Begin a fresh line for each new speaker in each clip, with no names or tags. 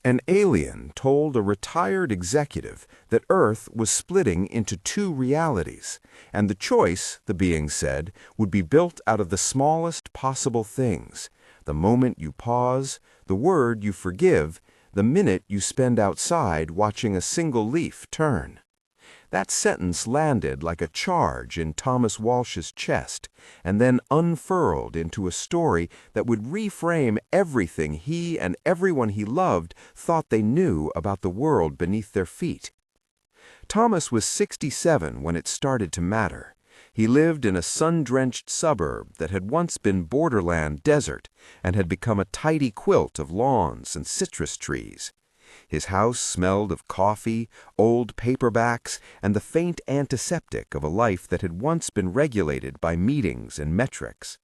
An alien told a retired executive that Earth was splitting into two realities, and the choice, the being said, would be built out of the smallest possible things: the moment you pause, the word you forgive, the minute you spend outside watching a single leaf turn. That sentence landed like a charge in Thomas Walsh's chest, and then unfurled into a story that would reframe everything he and everyone he loved thought they knew about the world beneath their feet. Thomas was 67 when it started to matter. He lived in a sun-drenched suburb that had once been borderland desert and had become a tidy quilt of lawns and citrus trees. His house smelled of coffee, old paperbacks, and the faint antiseptic of a life that had once been regulated by meetings and metrics.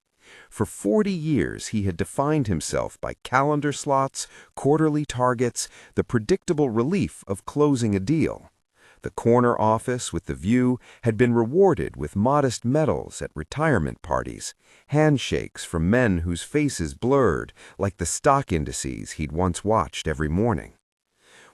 For 40 years he had defined himself by calendar slots, quarterly targets, the predictable relief of closing a deal. The corner office with the view had been rewarded with modest medals at retirement parties, handshakes from men whose faces blurred like the stock indices he'd once watched every morning.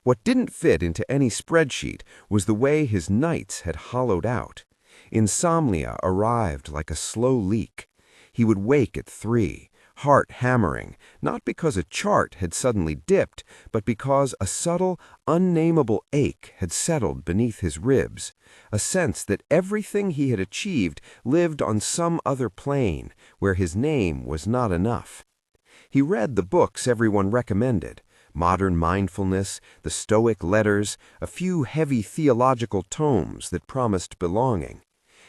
What didn't fit into any spreadsheet was the way his nights had hollowed out. Insomnia arrived like a slow leak. He would wake at 3, heart hammering, not because a chart had suddenly dipped, but because a subtle, unnameable ache had settled beneath his ribs, a sense that everything he had achieved lived on some other plane, where his name was not enough. He read the books everyone recommended: Modern Mindfulness, the Stoic Letters, a few heavy theological tomes that promised belonging.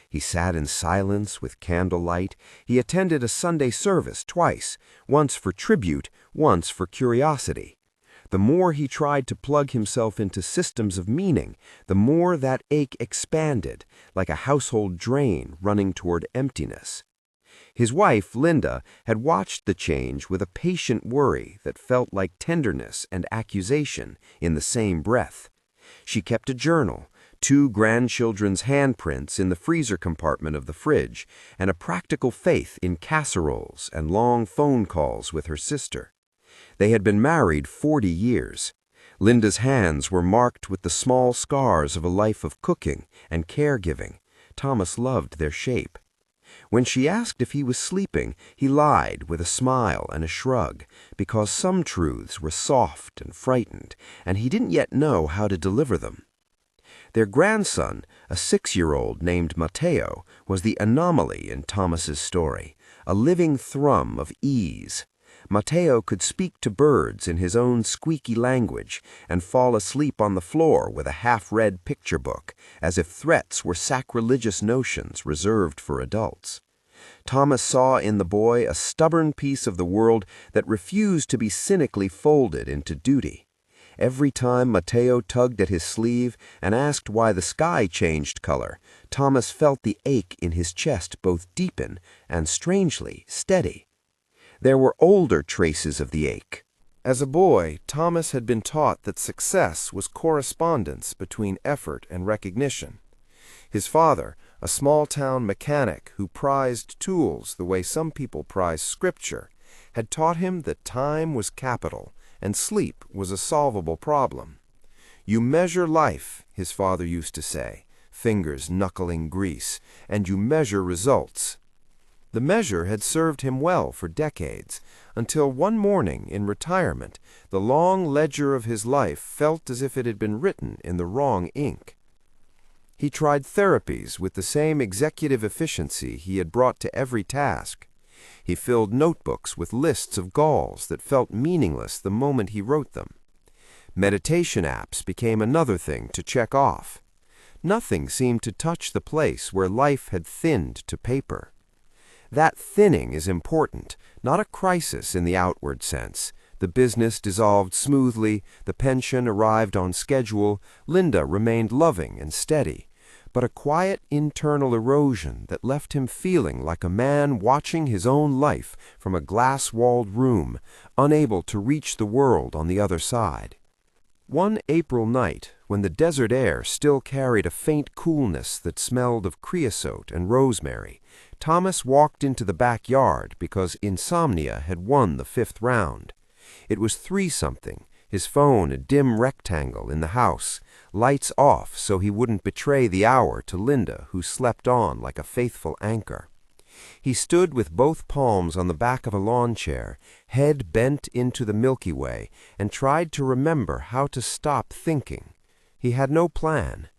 He sat in silence with candlelight. He attended a Sunday service twice, once for tribute, once for curiosity. The more he tried to plug himself into systems of meaning, the more that ache expanded, like a household drain running toward emptiness. His wife, Linda, had watched the change with a patient worry that felt like tenderness and accusation in the same breath. She kept a journal, 2 grandchildren's handprints in the freezer compartment of the fridge, and a practical faith in casseroles and long phone calls with her sister. They had been married 40 years. Linda's hands were marked with the small scars of a life of cooking and caregiving. Thomas loved their shape. When she asked if he was sleeping, he lied with a smile and a shrug, because some truths were soft and frightened, and he didn't yet know how to deliver them. Their grandson, a 6-year-old named Matteo, was the anomaly in Thomas's story, a living thrum of ease. Matteo could speak to birds in his own squeaky language and fall asleep on the floor with a half-read picture book, as if threats were sacrilegious notions reserved for adults. Thomas saw in the boy a stubborn piece of the world that refused to be cynically folded into duty. Every time Matteo tugged at his sleeve and asked why the sky changed color, Thomas felt the ache in his chest both deepen and, strangely, steady. There were older traces of the ache. As a boy, Thomas had been taught that success was correspondence between effort and recognition. His father, a small-town mechanic who prized tools the way some people prize scripture, had taught him that time was capital and sleep was a solvable problem. "You measure life," his father used to say, fingers knuckling grease, "and you measure results." The measure had served him well for decades, until one morning in retirement, the long ledger of his life felt as if it had been written in the wrong ink. He tried therapies with the same executive efficiency he had brought to every task. He filled notebooks with lists of goals that felt meaningless the moment he wrote them. Meditation apps became another thing to check off. Nothing seemed to touch the place where life had thinned to paper. That thinning is important, not a crisis in the outward sense. The business dissolved smoothly, the pension arrived on schedule, Linda remained loving and steady, but a quiet internal erosion that left him feeling like a man watching his own life from a glass-walled room, unable to reach the world on the other side. One April night, when the desert air still carried a faint coolness that smelled of creosote and rosemary, Thomas walked into the backyard because insomnia had won the 5th round. It was 3-something.
his phone a dim rectangle in the house, lights off so he wouldn't betray the hour to Linda, who slept on like a faithful anchor. He stood with both palms on the back of a lawn chair, head bent into the Milky Way, and tried to remember how to stop thinking. He had no plan.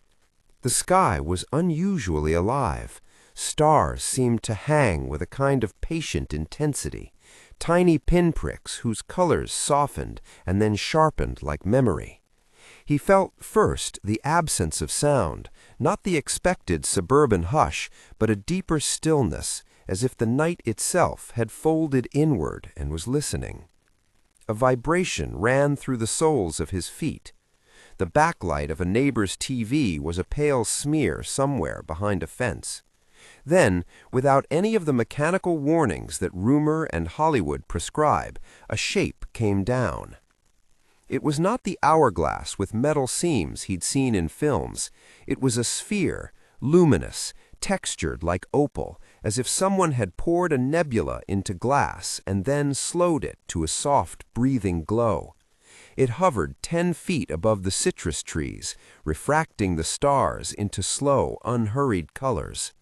The sky was unusually alive. Stars seemed to hang with a kind of patient intensity, tiny pinpricks whose colors softened and then sharpened like memory. He felt first the absence of sound, not the expected suburban hush, but a deeper stillness, as if the night itself had folded inward and was listening. A vibration ran through the soles of his feet. The backlight of a neighbor's TV was a pale smear somewhere behind a fence. Then, without any of the mechanical warnings that rumor and Hollywood prescribe, a shape came down. It was not the hourglass with metal seams he'd seen in films. It was a sphere, luminous, textured like opal, as if someone had poured a nebula into glass and then slowed it to a soft, breathing glow. It hovered 10 feet above the citrus trees, refracting the stars into slow, unhurried colors.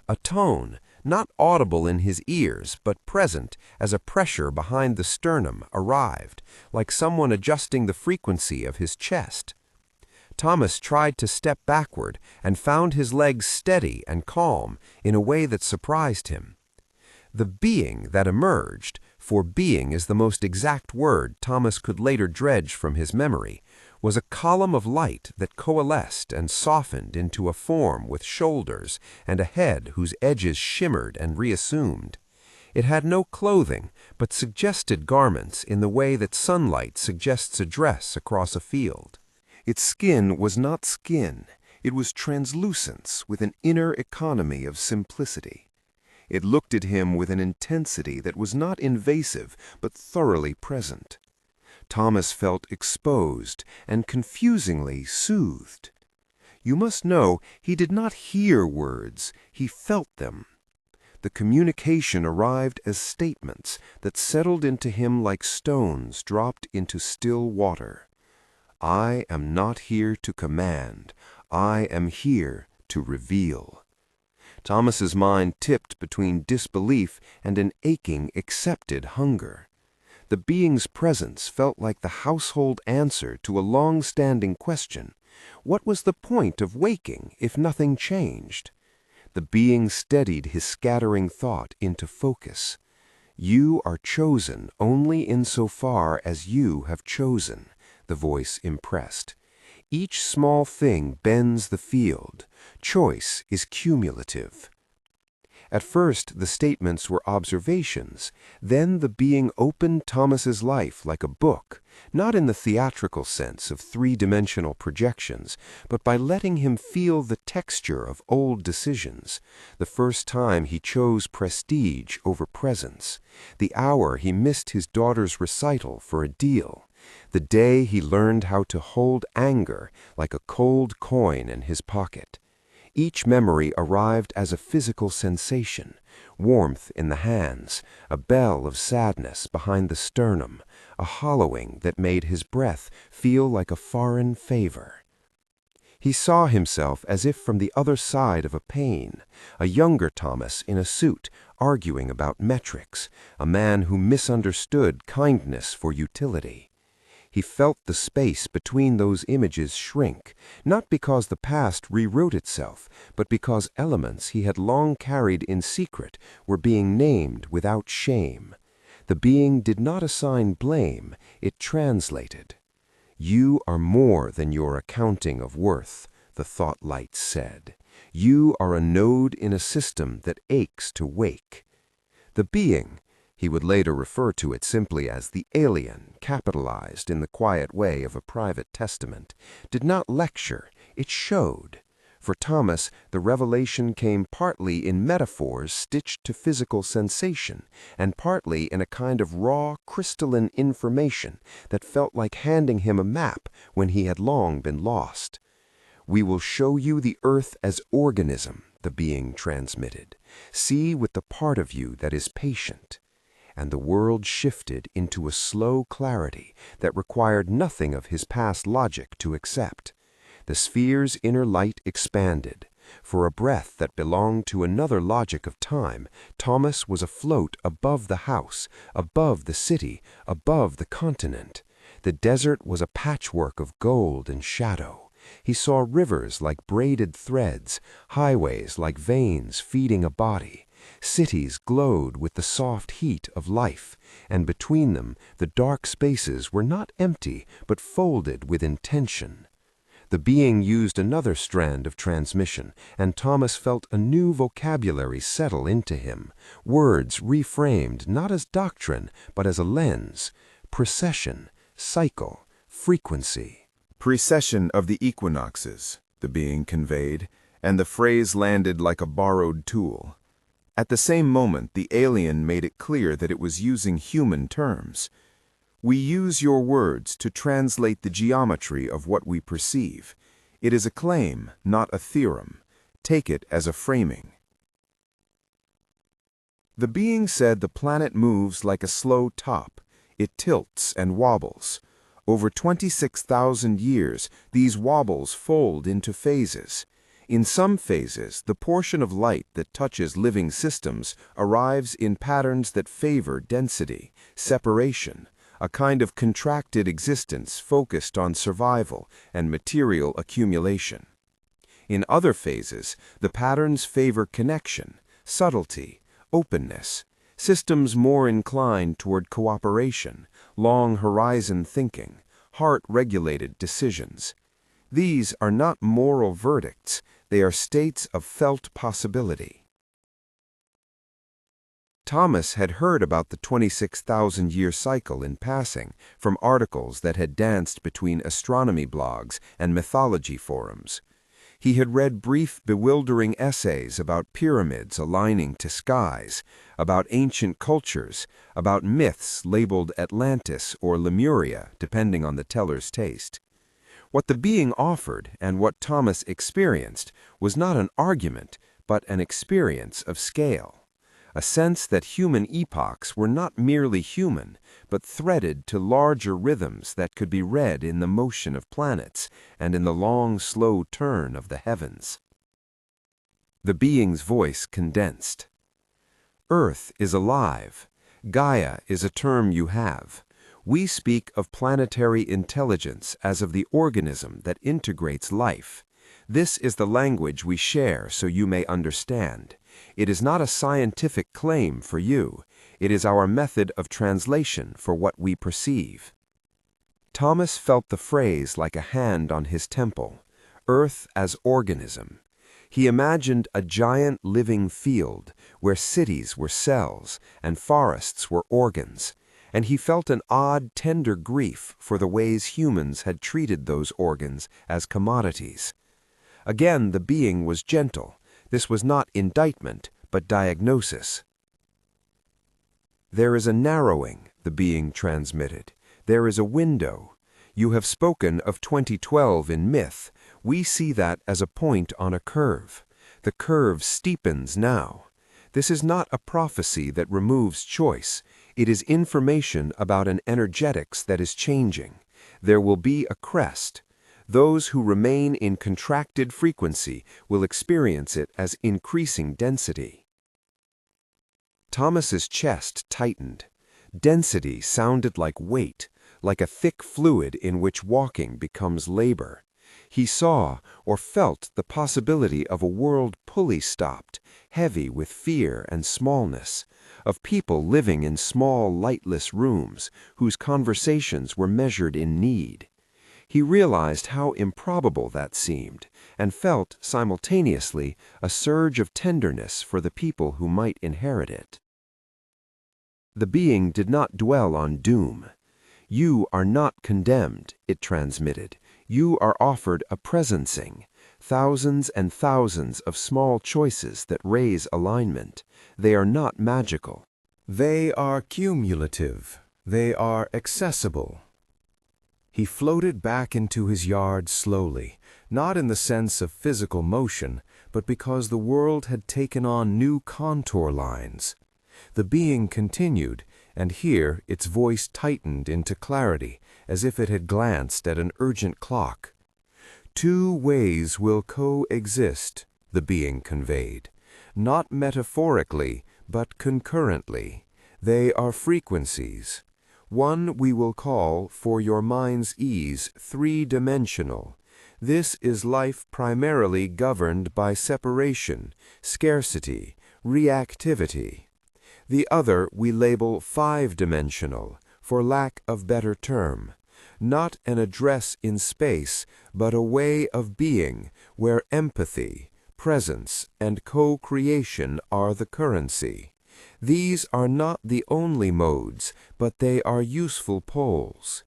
A tone, not audible in his ears, but present as a pressure behind the sternum, arrived, like someone adjusting the frequency of his chest. Thomas tried to step backward and found his legs steady and calm in a way that surprised him. The being that emerged, for being is the most exact word Thomas could later dredge from his memory, was a column of light that coalesced and softened into a form with shoulders and a head whose edges shimmered and reassumed. It had no clothing, but suggested garments in the way that sunlight suggests a dress across a field.
Its skin was not skin, it was translucence with an inner economy of simplicity. It looked at him with an intensity that was not invasive but thoroughly present. Thomas felt exposed and confusingly soothed. You must know he did not hear words, he felt them. The communication arrived as statements that settled into him like stones dropped into still water. I am not here to command, I am here to reveal. Thomas's mind tipped between disbelief and an aching, accepted hunger. The being's presence felt like the household answer to a long-standing question. What was the point of waking if nothing changed? The being steadied his scattering thought into focus. You are chosen only insofar as you have chosen, the voice impressed. Each small thing bends the field. Choice is cumulative. At first, the statements were observations. Then the being opened Thomas's life like a book, not in the theatrical sense of three-dimensional projections, but by letting him feel the texture of old decisions. The first time he chose prestige over presence. The hour he missed his daughter's recital for a deal. The day he learned how to hold anger like a cold coin in his pocket. Each memory arrived as a physical sensation, warmth in the hands, a bell of sadness behind the sternum, a hollowing that made his breath feel like a foreign favor. He saw himself as if from the other side of a pain, a younger Thomas in a suit arguing about metrics, a man who misunderstood kindness for utility. He felt the space between those images shrink, not because the past rewrote itself, but because elements he had long carried in secret were being named without shame. The being did not assign blame, it translated. You are more than your accounting of worth, the thought light said. You are a node in a system that aches to wake. The being, he would later refer to it simply as the alien, capitalized in the quiet way of a private testament, did not lecture, it showed. For Thomas, the revelation came partly in metaphors stitched to physical sensation, and partly in a kind of raw, crystalline information that felt like handing him a map when he had long been lost. We will show you the earth as organism, the being transmitted. See with the part of you that is patient.
and the world shifted into a slow clarity that required nothing of his past logic to accept. The sphere's inner light expanded. For a breath that belonged to another logic of time, Thomas was afloat above the house, above the city, above the continent. The desert was a patchwork of gold and shadow. He saw rivers like braided threads, highways like veins feeding a body. Cities glowed with the soft heat of life, and between them the dark spaces were not empty but folded with intention. The being used another strand of transmission, and Thomas felt a new vocabulary settle into him, words reframed not as doctrine but as a lens: precession, cycle, frequency.
Precession of the equinoxes, the being conveyed, and the phrase landed like a borrowed tool. At the same moment, the alien made it clear that it was using human terms. We use your words to translate the geometry of what we perceive. It is a claim, not a theorem. Take it as a framing. The being said the planet moves like a slow top. It tilts and wobbles. Over 26,000 years, these wobbles fold into phases. In some phases, the portion of light that touches living systems arrives in patterns that favor density, separation, a kind of contracted existence focused on survival and material accumulation. In other phases, the patterns favor connection, subtlety, openness, systems more inclined toward cooperation, long-horizon thinking, heart-regulated decisions. These are not moral verdicts, they are states of felt possibility. Thomas had heard about the 26,000-year cycle in passing from articles that had danced between astronomy blogs and mythology forums. He had read brief, bewildering essays about pyramids aligning to skies, about ancient cultures, about myths labeled Atlantis or Lemuria, depending on the teller's taste. What the being offered and what Thomas experienced was not an argument, but an experience of scale. A sense that human epochs were not merely human, but threaded to larger rhythms that could be read in the motion of planets and in the long, slow turn of the heavens. The being's voice condensed. Earth is alive. Gaia is a term you have. We speak of planetary intelligence as of the organism that integrates life. This is the language we share so you may understand. It is not a scientific claim for you. It is our method of translation for what we perceive. Thomas felt the phrase like a hand on his temple. Earth as organism. He imagined a giant living field where cities were cells and forests were organs, and he felt an odd, tender grief for the ways humans had treated those organs as commodities. Again, the being was gentle. This was not indictment, but diagnosis. There is a narrowing, the being transmitted. There is a window. You have spoken of 2012 in myth. We see that as a point on a curve. The curve steepens now. This is not a prophecy that removes choice. It is information about an energetics that is changing. There will be a crest. Those who remain in contracted frequency will experience it as increasing density. Thomas's chest tightened. Density sounded like weight, like a thick fluid in which walking becomes labor. He saw or felt the possibility of a world pulley-stopped, heavy with fear and smallness, of people living in small, lightless rooms whose conversations were measured in need. He realized how improbable that seemed, and felt, simultaneously, a surge of tenderness for the people who might inherit it. The being did not dwell on doom. You are not condemned, it transmitted. You are offered a presencing, thousands and thousands of small choices that raise alignment. They are not magical. They are cumulative. They are accessible. He floated back into his yard slowly, not in the sense of physical motion, but because the world had taken on new contour lines. The being continued,
and here its voice tightened into clarity, as if it had glanced at an urgent clock. "Two ways will coexist," the being conveyed, "not metaphorically, but concurrently. They are frequencies. One we will call, for your mind's ease, three-dimensional. This is life primarily governed by separation, scarcity, reactivity. The other we label five-dimensional, for lack of better term. Not an address in space, but a way of being where empathy, presence, and co-creation are the currency. These are not the only modes, but they are useful poles.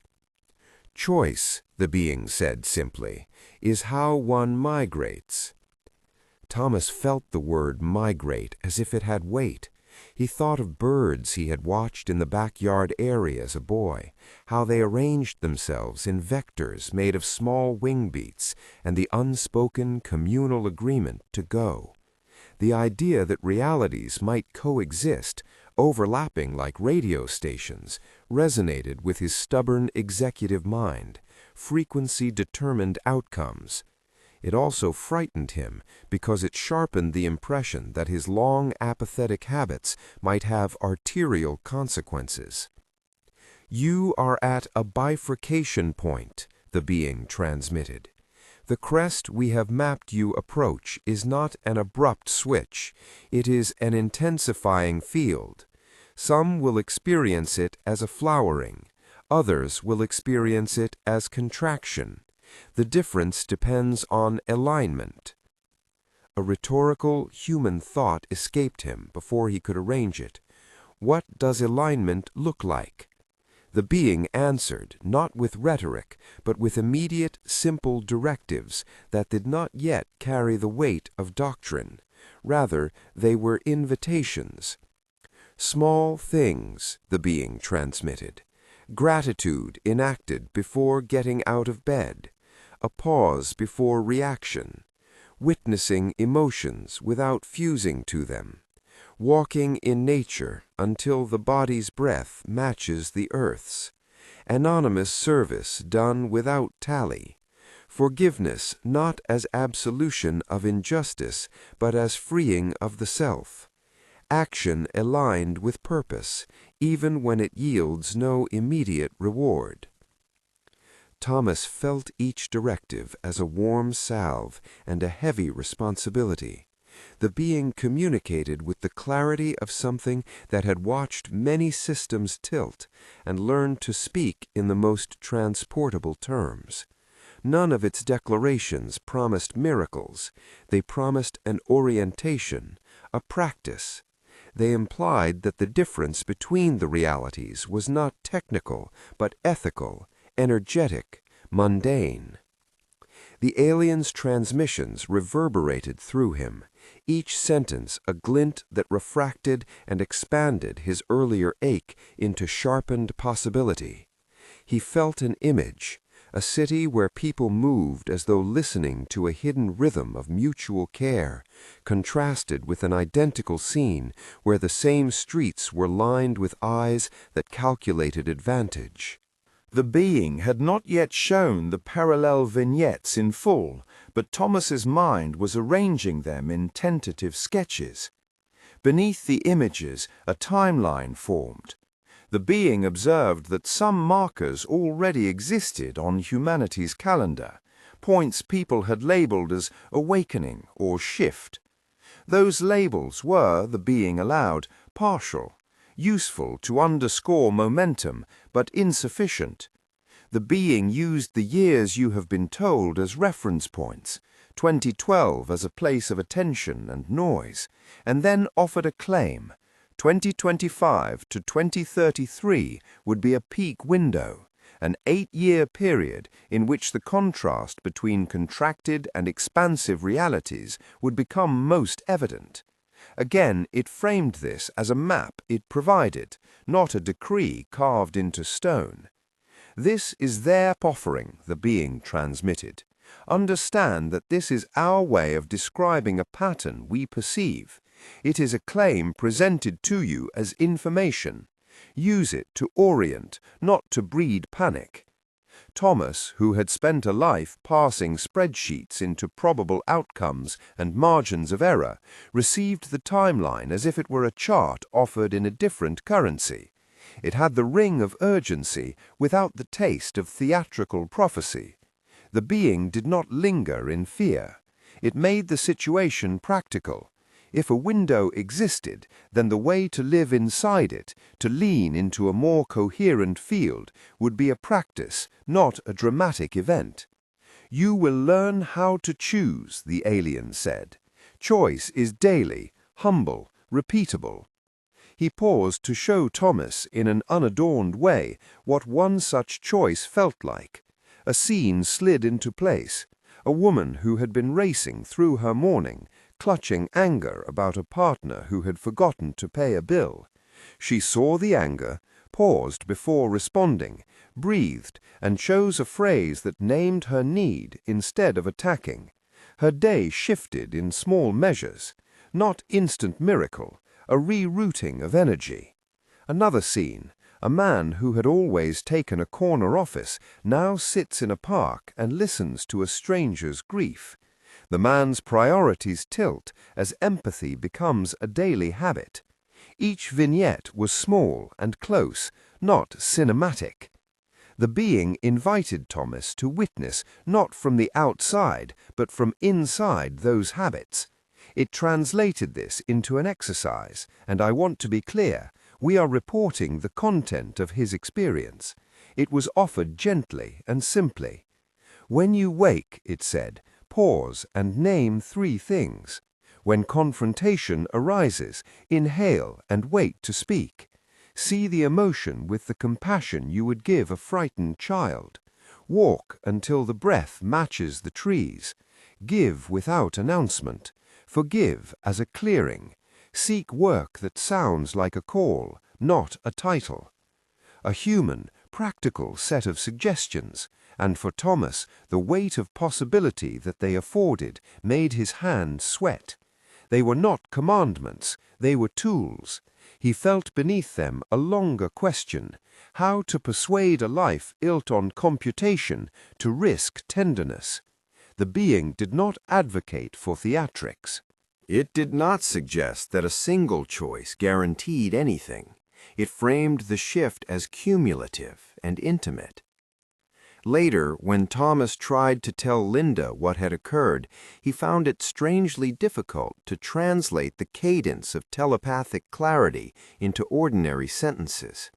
Choice, the being said simply, is how one migrates." Thomas felt the word migrate as if it had weight. He thought of birds he had watched in the backyard area as a boy, how they arranged themselves in vectors made of small wing beats, and the unspoken communal agreement to go. The idea that realities might coexist, overlapping like radio stations, resonated with his stubborn executive mind, frequency-determined outcomes. It also frightened him because it sharpened the impression that his long apathetic habits might have arterial consequences. "You are at a bifurcation point," the being transmitted. "The crest we have mapped you approach is not an abrupt switch, it is an intensifying field. Some will experience it as a flowering, others will experience it as contraction. The difference depends on alignment." A rhetorical human thought escaped him before he could arrange it. What does alignment look like? The being answered, not with rhetoric, but with immediate, simple directives that did not yet carry the weight of doctrine. Rather, they were invitations. "Small things," the being transmitted. "Gratitude enacted before getting out of bed. A pause before reaction. Witnessing emotions without fusing to them. Walking in nature until the body's breath matches the earth's. Anonymous service done without tally. Forgiveness not as absolution of injustice, but as freeing of the self. Action aligned with purpose, even when it yields no immediate reward." Thomas felt each directive as a warm salve and a heavy responsibility. The being communicated with the clarity of something that had watched many systems tilt and learned to speak in the most transportable terms. None of its declarations promised miracles. They promised an orientation, a practice. They implied that the difference between the realities was not technical, but ethical, energetic, mundane. The alien's transmissions reverberated through him, each sentence a glint that refracted and expanded his earlier ache into sharpened possibility. He felt an image, a city where people moved as though listening to a hidden rhythm of mutual care, contrasted with an identical scene where the same streets were lined with eyes that calculated advantage.
The being had not yet shown the parallel vignettes in full, but Thomas's mind was arranging them in tentative sketches. Beneath the images, a timeline formed. The being observed that some markers already existed on humanity's calendar, points people had labeled as awakening or shift. Those labels were, the being allowed, partial, useful to underscore momentum, but insufficient. The being used the years you have been told as reference points, 2012 as a place of attention and noise, and then offered a claim. 2025 to 2033 would be a peak window, an 8-year period in which the contrast between contracted and expansive realities would become most evident. Again, it framed this as a map it provided, not a decree carved into stone. "This is their offering," the being transmitted. "Understand that this is our way of describing a pattern we perceive. It is a claim presented to you as information.
Use it to orient, not to breed panic. Thomas, who had spent a life parsing spreadsheets into probable outcomes and margins of error, received the timeline as if it were a chart offered in a different currency. It had the ring of urgency without the taste of theatrical prophecy. The being did not linger in fear. It made the situation practical. If a window existed, then the way to live inside it, to lean into a more coherent field, would be a practice, not a dramatic event. You will learn how to choose, the alien said. Choice is daily, humble, repeatable. He paused to show Thomas in an unadorned way what one such choice felt like. A scene slid into place. A woman who had been racing through her morning, clutching anger about a partner who had forgotten to pay a bill. She saw the anger, paused before responding, breathed, and chose a phrase that named her need instead of attacking. Her day shifted in small measures, not instant miracle, a rerouting of energy. Another scene. A man who had always taken a corner office now sits in a park and listens to a stranger's grief. The man's priorities tilt as empathy becomes a daily habit. Each vignette was small and close, not cinematic. The being invited Thomas to witness not from the outside, but from inside those habits. It translated this into an exercise, and I want to be clear, we are reporting the content of his experience. It was offered gently and simply. When you wake, it said, pause and name 3 things. When confrontation arises, inhale and wait to speak. See the emotion with the compassion you would give a frightened child. Walk until the breath matches the trees. Give without announcement. Forgive as a clearing. Seek work that sounds like a call, not a title. A human, practical set of suggestions, and for Thomas, the weight of possibility that they afforded made his hand sweat. They were not commandments, they were tools. He felt beneath them a longer question, how to persuade a life built on computation to risk tenderness. The being did not advocate for theatrics.
It did not suggest that a single choice guaranteed anything. It framed the shift as cumulative and intimate. Later, when Thomas tried to tell Linda what had occurred, he found it strangely difficult to translate the cadence of telepathic clarity into ordinary sentences.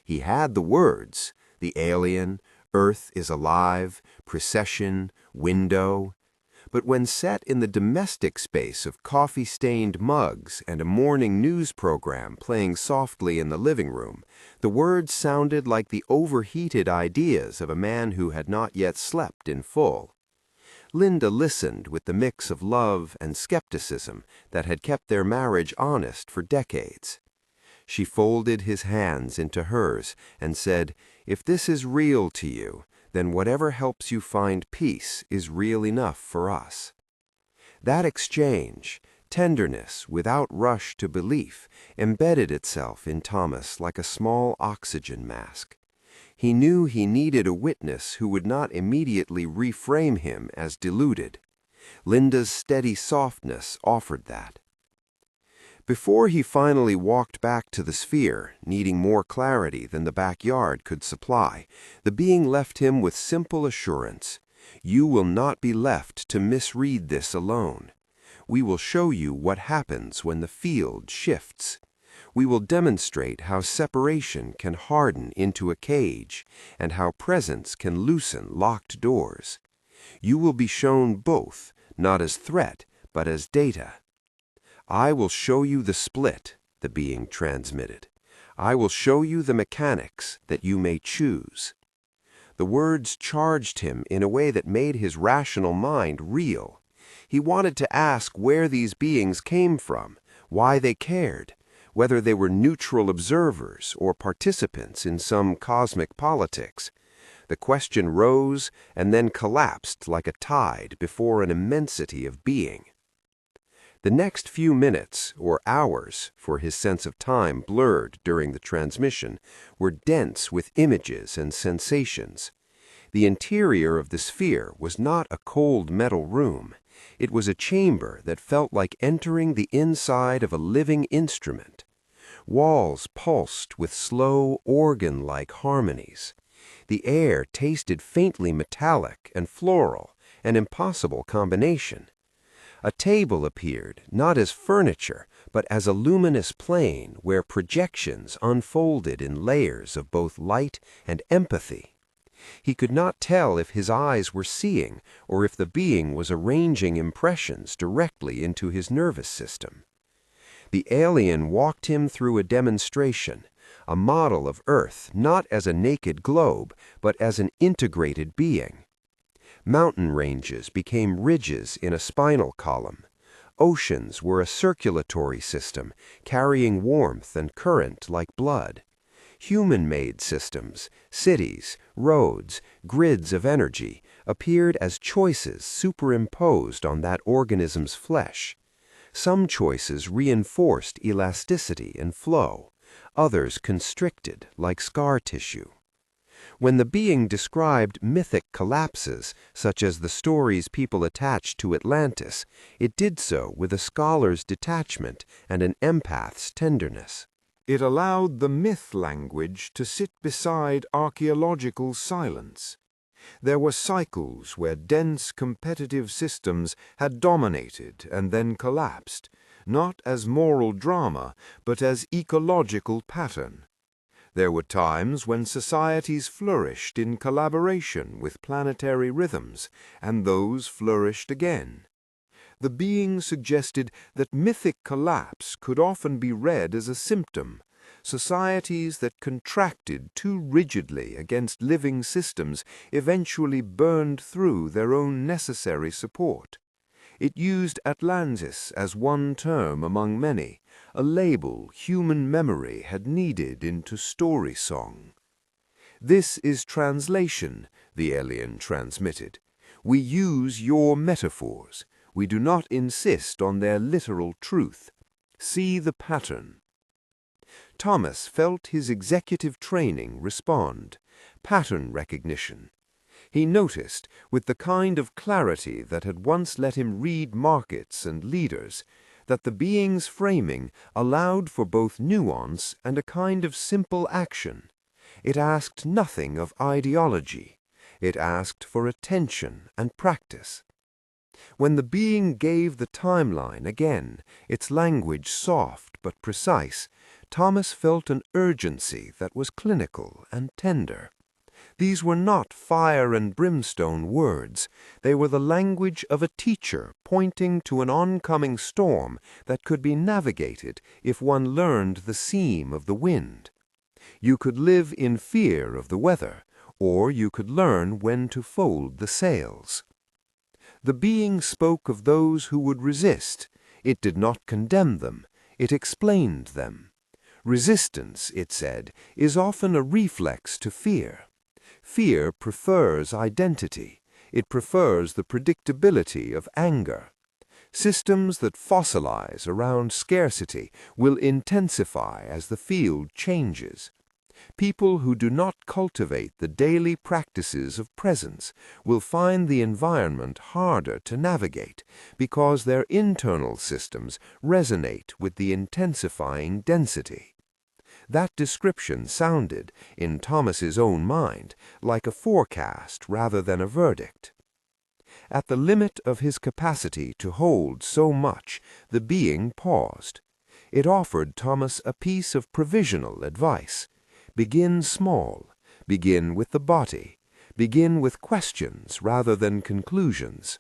He had the words, the alien, Earth is alive, precession, window, but when set in the domestic space of coffee-stained mugs and a morning news program playing softly in the living room, the words sounded like the overheated ideas of a man who had not yet slept in full. Linda listened with the mix of love and skepticism that had kept their marriage honest for decades. She folded his hands into hers and said, "If this is real to you, then whatever helps you find peace is real enough for us." That exchange, tenderness without rush to belief, embedded itself in Thomas like a small oxygen mask. He knew he needed a witness who would not immediately reframe him as deluded. Linda's steady softness offered that. Before he finally walked back to the sphere, needing more clarity than the backyard could supply, the being left him with simple assurance. You will not be left to misread this alone. We will show you what happens when the field shifts. We will demonstrate how separation can harden into a cage and how presence can loosen locked doors. You will be shown both, not as threat, but as data. I will show you the split, the being transmitted. I will show you the mechanics that you may choose. The words charged him in a way that made his rational mind reel. He wanted to ask where these beings came from, why they cared, whether they were neutral observers or participants in some cosmic politics. The question rose and then collapsed like a tide before an immensity of being.
The next few minutes, or hours, for his sense of time blurred during the transmission, were dense with images and sensations. The interior of the sphere was not a cold metal room. It was a chamber that felt like entering the inside of a living instrument. Walls pulsed with slow, organ-like harmonies. The air tasted faintly metallic and floral, an impossible combination. A table appeared, not as furniture, but as a luminous plane where projections unfolded in layers of both light and empathy. He could not tell if his eyes were seeing or if the being was arranging impressions directly into his nervous system. The alien walked him through a demonstration, a model of Earth not as a naked globe, but as an integrated being. Mountain ranges became ridges in a spinal column. Oceans were a circulatory system, carrying warmth and current like blood. Human-made systems, cities, roads, grids of energy, appeared as choices superimposed on that organism's flesh. Some choices reinforced elasticity and flow, others constricted like scar tissue. When the being described mythic collapses, such as the stories people attached to Atlantis, it did so with a scholar's detachment and an empath's tenderness.
It allowed the myth language to sit beside archaeological silence. There were cycles where dense competitive systems had dominated and then collapsed, not as moral drama, but as ecological pattern. There were times when societies flourished in collaboration with planetary rhythms, and those flourished again. The being suggested that mythic collapse could often be read as a symptom. Societies that contracted too rigidly against living systems eventually burned through their own necessary support. It used Atlantis as one term among many, a label human memory had kneaded into story song. "This is translation," the alien transmitted. "We use your metaphors. We do not insist on their literal truth. See the pattern." Thomas felt his executive training respond, pattern recognition. He noticed, with the kind of clarity that had once let him read markets and leaders, that the being's framing allowed for both nuance and a kind of simple action. It asked nothing of ideology. It asked for attention and practice. When the being gave the timeline again, its language soft but precise, Thomas felt an urgency that was clinical and tender. These were not fire and brimstone words. They were the language of a teacher pointing to an oncoming storm that could be navigated if one learned the seam of the wind. You could live in fear of the weather, or you could learn when to fold the sails. The being spoke of those who would resist. It did not condemn them. It explained them. Resistance, it said, is often a reflex to fear. Fear prefers identity. It prefers the predictability of anger. Systems that fossilize around scarcity will intensify as the field changes. People who do not cultivate the daily practices of presence will find the environment harder to navigate because their internal systems resonate with the intensifying density. That description sounded, in Thomas's own mind, like a forecast rather than a verdict. At the limit of his capacity to hold so much, the being paused. It offered Thomas a piece of provisional advice. Begin small. Begin with the body. Begin with questions rather than conclusions.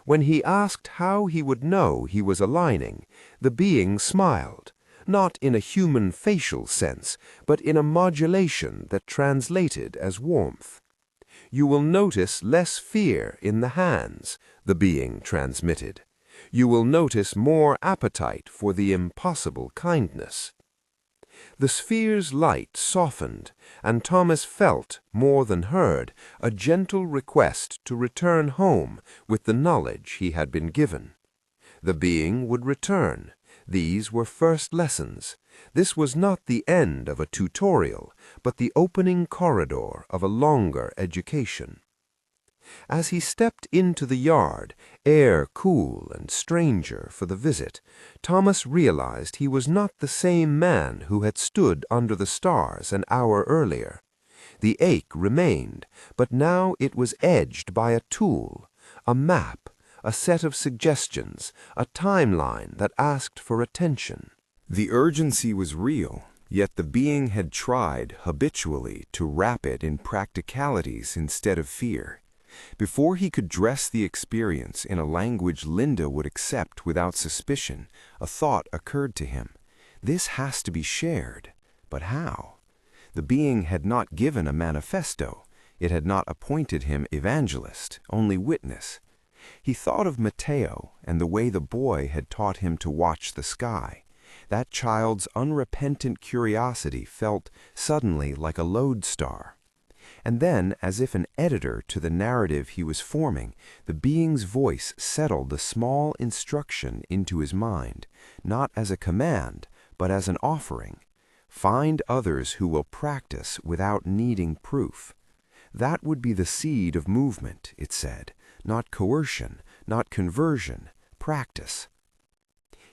When he asked how he would know he was aligning, the being smiled, not in a human facial sense, but in a modulation that translated as warmth. You will notice less fear in the hands, the being transmitted. You will notice more appetite for the impossible kindness. The sphere's light softened, and Thomas felt, more than heard, a gentle request to return home with the knowledge he had been given.
The being would return. These were first lessons. This was not the end of a tutorial, but the opening corridor of a longer education. As he stepped into the yard, air cool and stranger for the visit, Thomas realized he was not the same man who had stood under the stars an hour earlier. The ache remained, but now it was edged by a tool, a map, a set of suggestions, a timeline that asked for attention.
The urgency was real, yet the being had tried habitually to wrap it in practicalities instead of fear. Before he could dress the experience in a language Linda would accept without suspicion, a thought occurred to him. This has to be shared. But how? The being had not given a manifesto. It had not appointed him evangelist, only witness. He thought of Mateo and the way the boy had taught him to watch the sky. That child's unrepentant curiosity felt suddenly like a lodestar. And then, as if an editor to the narrative he was forming, the being's voice settled a small instruction into his mind, not as a command, but as an offering. Find others who will practice without needing proof. That would be the seed of movement, it said, not coercion, not conversion, practice.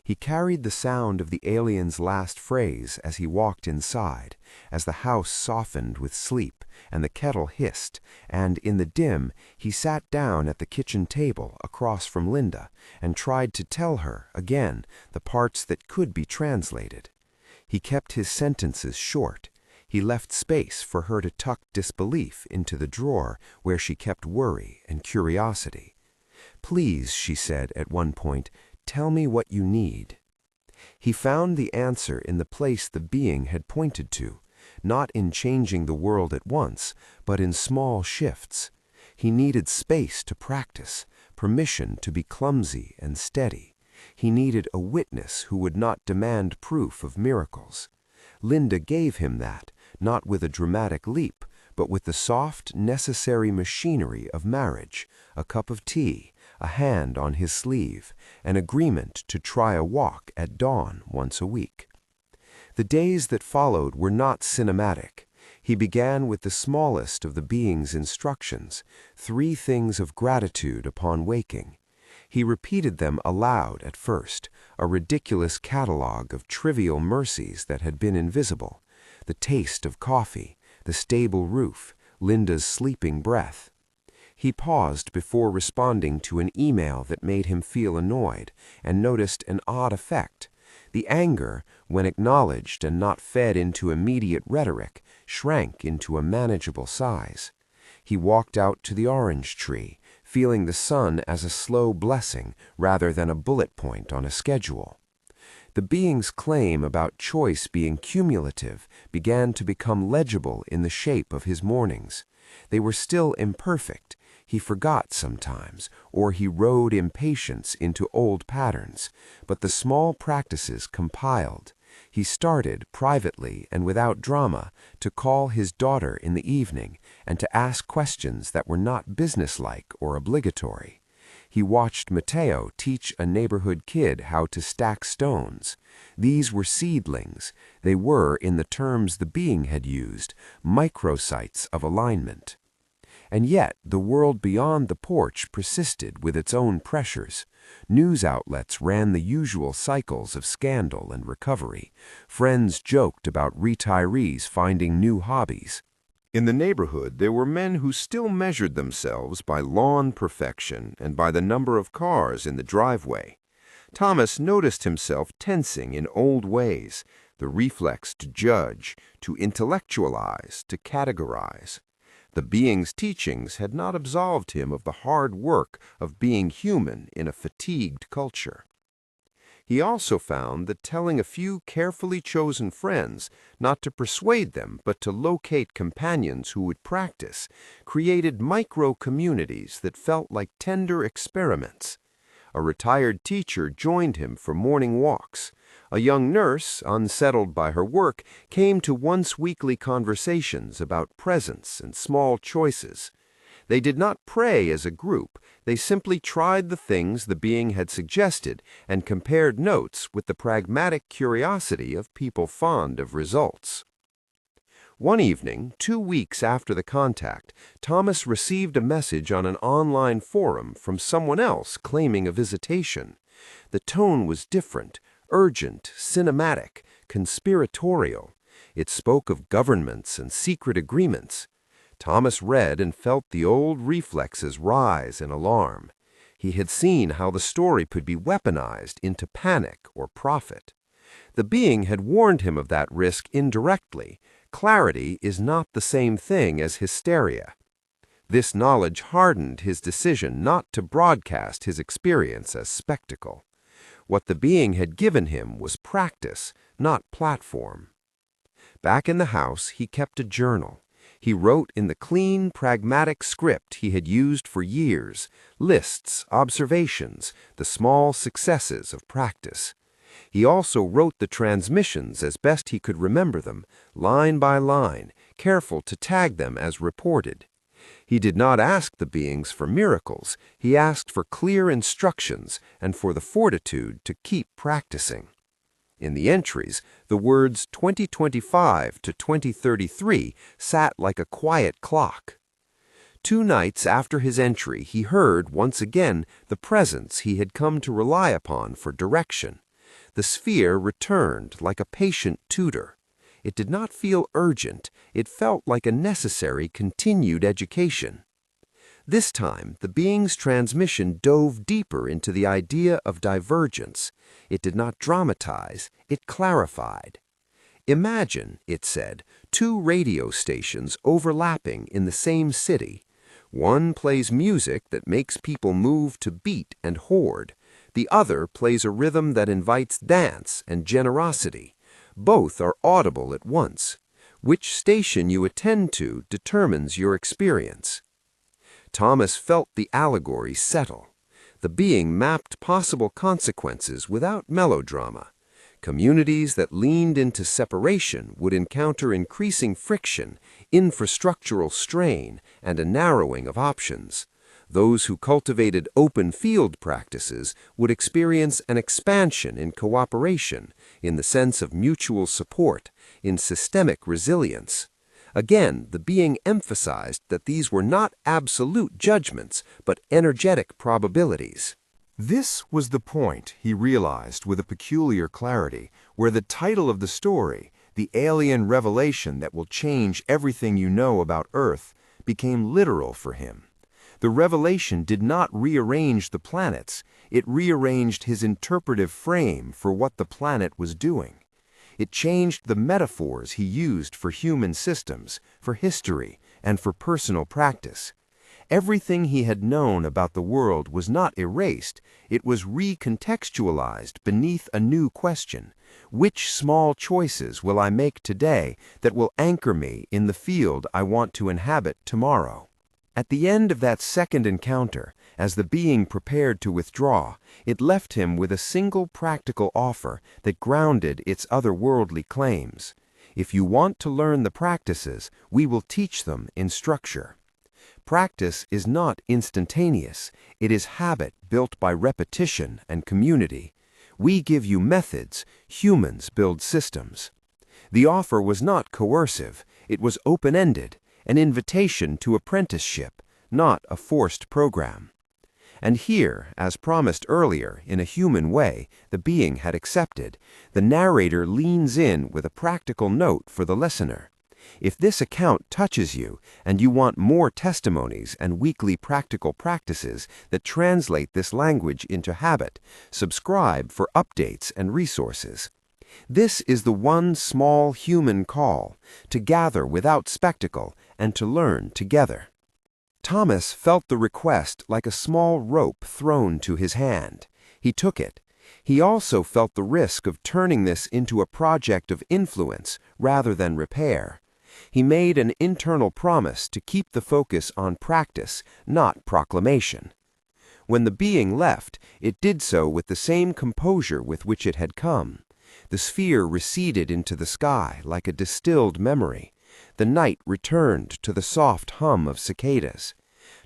He carried the sound of the alien's last phrase as he walked inside, as the house softened with sleep and the kettle hissed, and in the dim he sat down at the kitchen table across from Linda and tried to tell her, again, the parts that could be translated. He kept his sentences short. He left space for her to tuck disbelief into the drawer where she kept worry and curiosity. "Please," she said at one point, "tell me what you need." He found the answer in the place the being had pointed to, not in changing the world at once, but in small shifts. He needed space to practice, permission to be clumsy and steady. He needed a witness who would not demand proof of miracles. Linda gave him that, not with a dramatic leap, but with the soft, necessary machinery of marriage, a cup of tea, a hand on his sleeve, an agreement to try a walk at dawn once a week. The days that followed were not cinematic. He began with the smallest of the being's instructions, 3 things of gratitude upon waking. He repeated them aloud at first, a ridiculous catalogue of trivial mercies that had been invisible: the taste of coffee, the stable roof, Linda's sleeping breath. He paused before responding to an email that made him feel annoyed, and noticed an odd effect. The anger, when acknowledged and not fed into immediate rhetoric, shrank into a manageable size. He walked out to the orange tree, feeling the sun as a slow blessing rather than a bullet point on a schedule. The being's claim about choice being cumulative began to become legible in the shape of his mornings. They were still imperfect. He forgot sometimes, or he rode impatience into old patterns, but the small practices compiled. He started, privately and without drama, to call his daughter in the evening and to ask questions that were not businesslike or obligatory. He watched Mateo teach a neighborhood kid how to stack stones. These were seedlings. They were, in the terms the being had used, microsites of alignment. And yet the world beyond the porch persisted with its own pressures. News outlets ran the usual cycles of scandal and recovery. Friends joked about retirees finding new hobbies. In the neighborhood, there were men who still measured themselves by lawn perfection and by the number of cars in the driveway. Thomas noticed himself tensing in old ways, the reflex to judge, to intellectualize, to categorize. The being's teachings had not absolved him of the hard work of being human in a fatigued culture. He also found that telling a few carefully chosen friends, not to persuade them but to locate companions who would practice, created micro-communities that felt like tender experiments. A retired teacher joined him for morning walks. A young nurse, unsettled by her work, came to once-weekly conversations about presence and small choices.
They did not pray as a group. They simply tried the things the being had suggested and compared notes with the pragmatic curiosity of people fond of results. One evening, 2 weeks after the contact, Thomas received a message on an online forum from someone else claiming a visitation. The tone was different, urgent, cinematic, conspiratorial. It spoke of governments and secret agreements. Thomas read and felt the old reflexes rise in alarm. He had seen how the story could be weaponized into panic or profit. The being had warned him of that risk indirectly. Clarity is not the same thing as hysteria. This knowledge hardened his decision not to broadcast his experience as spectacle. What the being had given him was practice, not platform. Back in the house, he kept a journal. He wrote in the clean, pragmatic script he had used for years, lists, observations, the small successes of practice. He also wrote the transmissions as best he could remember them, line by line, careful to tag them as reported. He did not ask the beings for miracles. He asked for clear instructions and for the fortitude to keep practicing. In the entries, the words 2025 to 2033 sat like a quiet clock. 2 nights after his entry, he heard once again the presence he had come to rely upon for direction. The sphere returned like a patient tutor. It did not feel urgent. It felt like a necessary continued education. This time, the being's transmission dove deeper into the idea of divergence. It did not dramatize, it clarified. Imagine, it said, 2 radio stations overlapping in the same city. One plays music that makes people move to beat and hoard. The other plays a rhythm that invites dance and generosity. Both are audible at once. Which station you attend to determines your experience. Thomas felt the allegory settle. The being mapped possible consequences without melodrama. Communities that leaned into separation would encounter increasing friction, infrastructural strain, and a narrowing of options. Those who cultivated open field practices would experience an expansion in cooperation, in the sense of mutual support, in systemic resilience. Again, the being emphasized that these were not absolute judgments, but energetic probabilities.
This was the point, he realized with a peculiar clarity, where the title of the story, the alien revelation that will change everything you know about Earth, became literal for him. The revelation did not rearrange the planets, it rearranged his interpretive frame for what the planet was doing. It changed the metaphors he used for human systems, for history, and for personal practice. Everything he had known about the world was not erased, it was recontextualized beneath a new question. Which small choices will I make today that will anchor me in the field I want to inhabit tomorrow? At the end of that second encounter, as the being prepared to withdraw, it left him with a single practical offer that grounded its otherworldly claims. If you want to learn the practices, we will teach them in structure. Practice is not instantaneous. It is habit built by repetition and community. We give you methods. Humans build systems. The offer was not coercive. It was open-ended, an invitation to apprenticeship, not a forced program. And here, as promised earlier, in a human way, the being had accepted, the narrator leans in with a practical note for the listener. If this account touches you, and you want more testimonies and weekly practical practices that translate this language into habit, subscribe for updates and resources. This is the one small human call, to gather without spectacle and to learn together. Thomas felt the request like a small rope thrown to his hand. He took it. He also felt the risk of turning this into a project of influence rather than repair. He made an internal promise to keep the focus on practice, not proclamation. When the being left, it did so with the same composure with which it had come. The sphere receded into the sky like a distilled memory. The night returned to the soft hum of cicadas.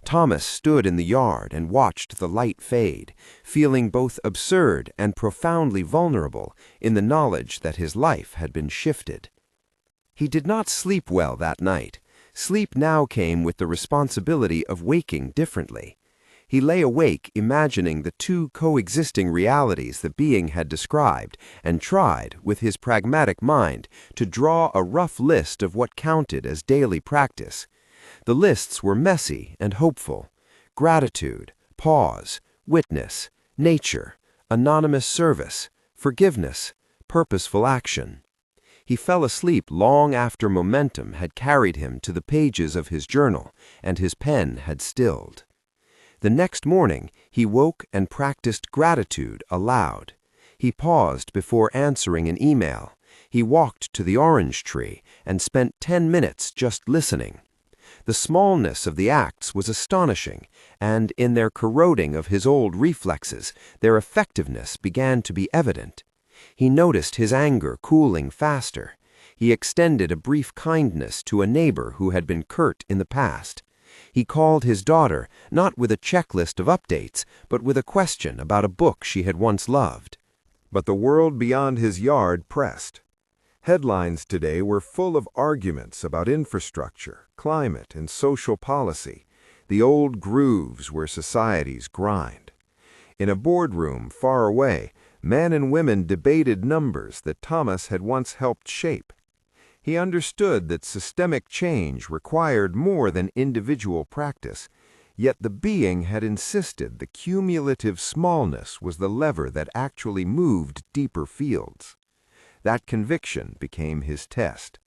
Thomas stood in the yard and watched the light fade, feeling both absurd and profoundly vulnerable in the knowledge that his life had been shifted. He did not sleep well that night. Sleep now came with the responsibility of waking differently. He lay awake imagining the two coexisting realities the being had described and tried, with his pragmatic mind, to draw a rough list of what counted as daily practice. The lists were messy and hopeful: gratitude, pause, witness, nature, anonymous service, forgiveness, purposeful action. He fell asleep long after momentum had carried him to the pages of his journal and his pen had stilled. The next morning he woke and practiced gratitude aloud. He paused before answering an email. He walked to the orange tree and spent 10 minutes just listening. The smallness of the acts was astonishing, and in their corroding of his old reflexes, their effectiveness began to be evident. He noticed his anger cooling faster. He extended a brief kindness to a neighbor who had been curt in the past. He called his daughter, not with a checklist of updates, but with a question about a book she had once loved.
But the world beyond his yard pressed. Headlines today were full of arguments about infrastructure, climate, and social policy, the old grooves where societies grind. In a boardroom far away, men and women debated numbers that Thomas had once helped shape. He understood that systemic change required more than individual practice, yet the being had insisted the cumulative smallness was the lever that actually moved deeper fields. That conviction became his test.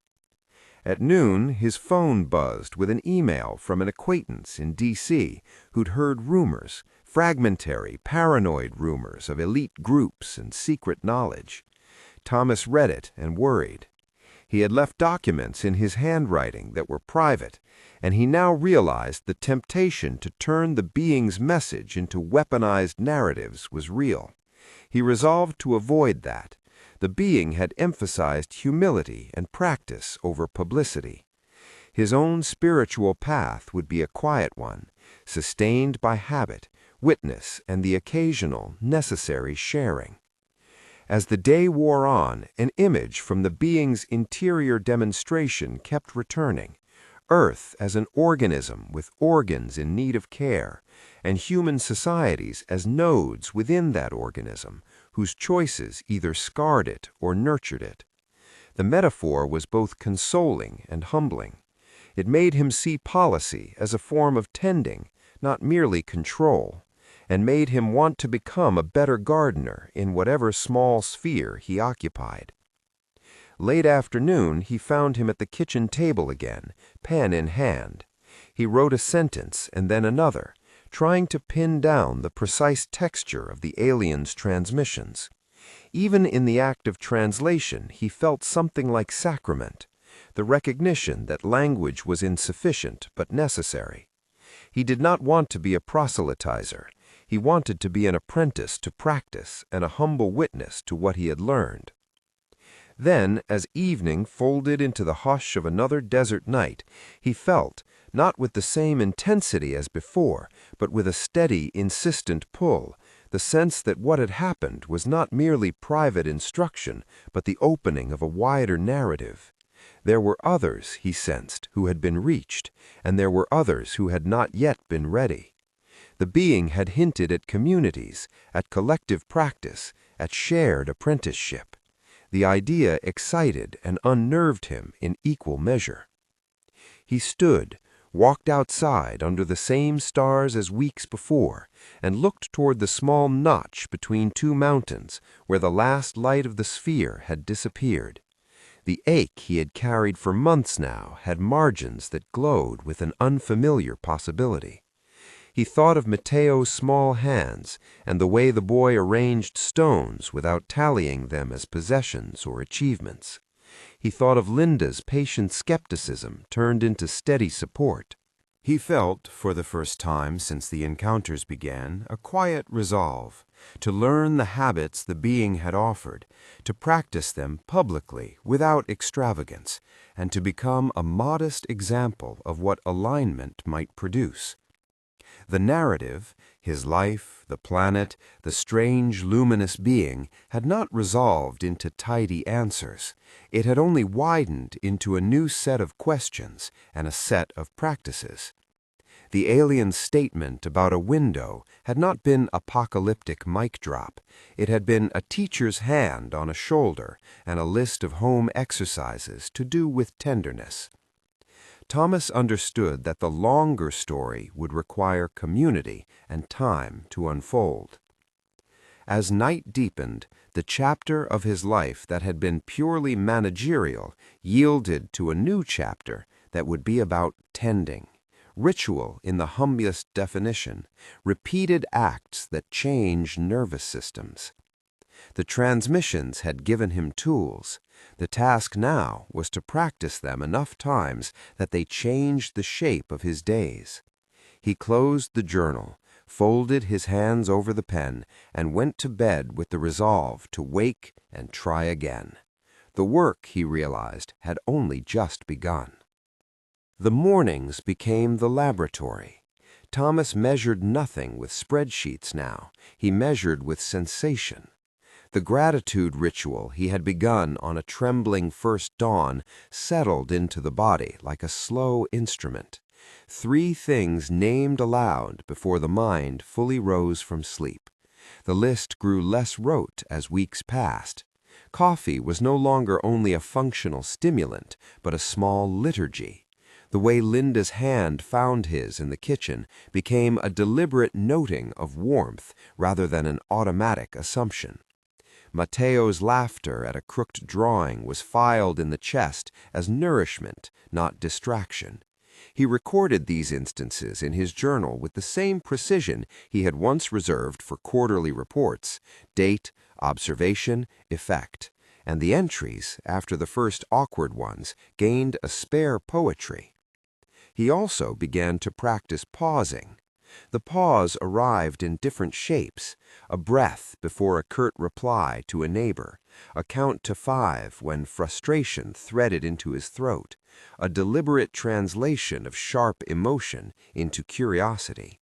At noon, his phone buzzed with an email from an acquaintance in D.C. who'd heard rumors, fragmentary, paranoid rumors of elite groups and secret knowledge. Thomas read it and worried. He had left documents in his handwriting that were private, and he now realized the temptation to turn the being's message into weaponized narratives was real. He resolved to avoid that. The being had emphasized humility and practice over publicity. His own spiritual path would be a quiet one, sustained by habit, witness, and the occasional, necessary sharing. As the day wore on, an image from the being's interior demonstration kept returning: Earth as an organism with organs in need of care, and human societies as nodes within that organism, whose choices either scarred it or nurtured it. The metaphor was both consoling and humbling. It made him see policy as a form of tending, not merely control, and made him want to become a better gardener in whatever small sphere he occupied. Late afternoon, he found him at the kitchen table again, pen in hand. He wrote a sentence and then another, trying to pin down the precise texture of the alien's transmissions. Even in the act of translation, he felt something like sacrament, the recognition that language was insufficient but necessary. He did not want to be a proselytizer. He wanted to be an apprentice to practice and a humble witness to what he had learned. Then, as evening folded into the hush of another desert night, he felt, not with the same intensity as before, but with a steady, insistent pull, the sense that what had happened was not merely private instruction, but the opening of a wider narrative. There were others, he sensed, who had been reached, and there were others who had not yet been ready. The being had hinted at communities, at collective practice, at shared apprenticeship. The idea excited and unnerved him in equal measure. He stood, walked outside under the same stars as weeks before, and looked toward the small notch between two mountains where the last light of the sphere had disappeared. The ache he had carried for months now had margins that glowed with an unfamiliar possibility. He thought of Matteo's small hands and the way the boy arranged stones without tallying them as possessions or achievements. He thought of Linda's patient skepticism turned into steady support. He felt, for the first time since the encounters began, a quiet resolve to learn the habits the being had offered, to practice them publicly without extravagance, and to become a modest example of what alignment might produce.
The narrative, his life, the planet, the strange luminous being, had not resolved into tidy answers. It had only widened into a new set of questions and a set of practices. The alien statement about a window had not been apocalyptic mic drop. It had been a teacher's hand on a shoulder and a list of home exercises to do with tenderness. Thomas understood that the longer story would require community and time to unfold. As night deepened, the chapter of his life that had been purely managerial yielded to a new chapter that would be about tending. Ritual in the humblest definition, repeated acts that change nervous systems. The transmissions had given him tools. The task now was to practice them enough times that they changed the shape of his days. He closed the journal, folded his hands over the pen, and went to bed with the resolve to wake and try again. The work, he realized, had only just begun. The mornings became the laboratory. Thomas measured nothing with spreadsheets now. He measured with sensation. The gratitude ritual he had begun on a trembling first dawn settled into the body like a slow instrument. 3 things named aloud before the mind fully rose from sleep. The list grew less rote as weeks passed. Coffee was no longer only a functional stimulant, but a small liturgy. The way Linda's hand found his in the kitchen became a deliberate noting of warmth rather than an automatic assumption. Matteo's laughter at a crooked drawing was filed in the chest as nourishment, not distraction. He recorded these instances in his journal with the same precision he had once reserved for quarterly reports: date, observation, effect. And the entries, after the first awkward ones, gained a spare poetry. He also began to practice pausing. The pause arrived in different shapes: a breath before a curt reply to a neighbor, a count to 5 when frustration threaded into his throat, a deliberate translation of sharp emotion into curiosity.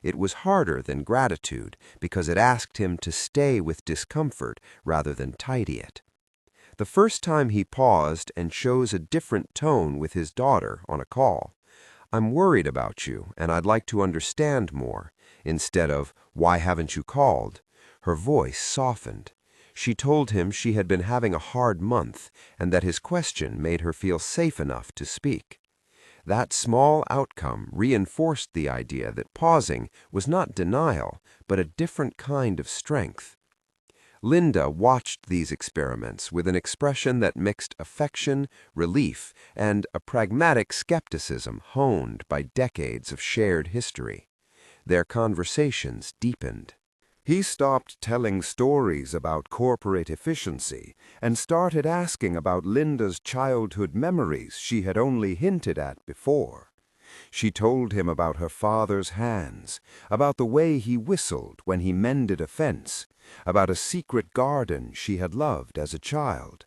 It was harder than gratitude because it asked him to stay with discomfort rather than tidy it. The first time he paused and chose a different tone with his daughter on a call. "I'm worried about you, and I'd like to understand more," instead of, "Why haven't you called?" Her voice softened. She told him she had been having a hard month, and that his question made her feel safe enough to speak. That small outcome reinforced the idea that pausing was not denial, but a different kind of strength. Linda watched these experiments with an expression that mixed affection, relief, and a pragmatic skepticism honed by decades of shared history. Their conversations deepened. He stopped telling stories about corporate efficiency and started asking about Linda's childhood memories she had only hinted at before. She told him about her father's hands, about the way he whistled when he mended a fence, about a secret garden she had loved as a child.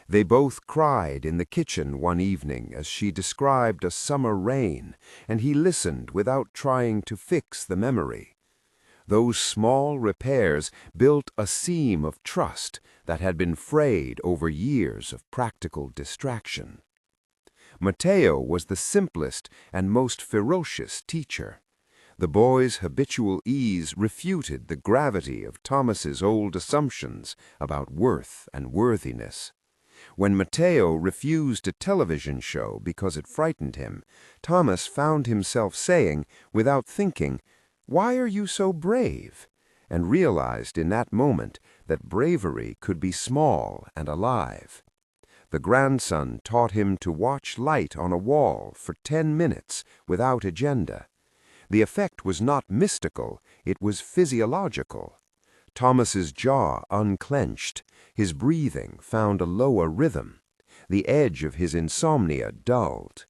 They both cried in the kitchen one evening as she described a summer rain, and he listened without trying to fix the memory. Those small repairs built a seam of trust that had been frayed over years of practical distraction. Matteo was the simplest and most ferocious teacher. The boy's habitual ease refuted the gravity of Thomas's old assumptions about worth and worthiness. When Matteo refused a television show because it frightened him, Thomas found himself saying, without thinking, "Why are you so brave?" and realized in that moment that bravery could be small and alive. The grandson taught him to watch light on a wall for 10 minutes without agenda. The effect was not mystical, it was physiological. Thomas's jaw unclenched, his breathing found a lower rhythm. The edge of his insomnia dulled.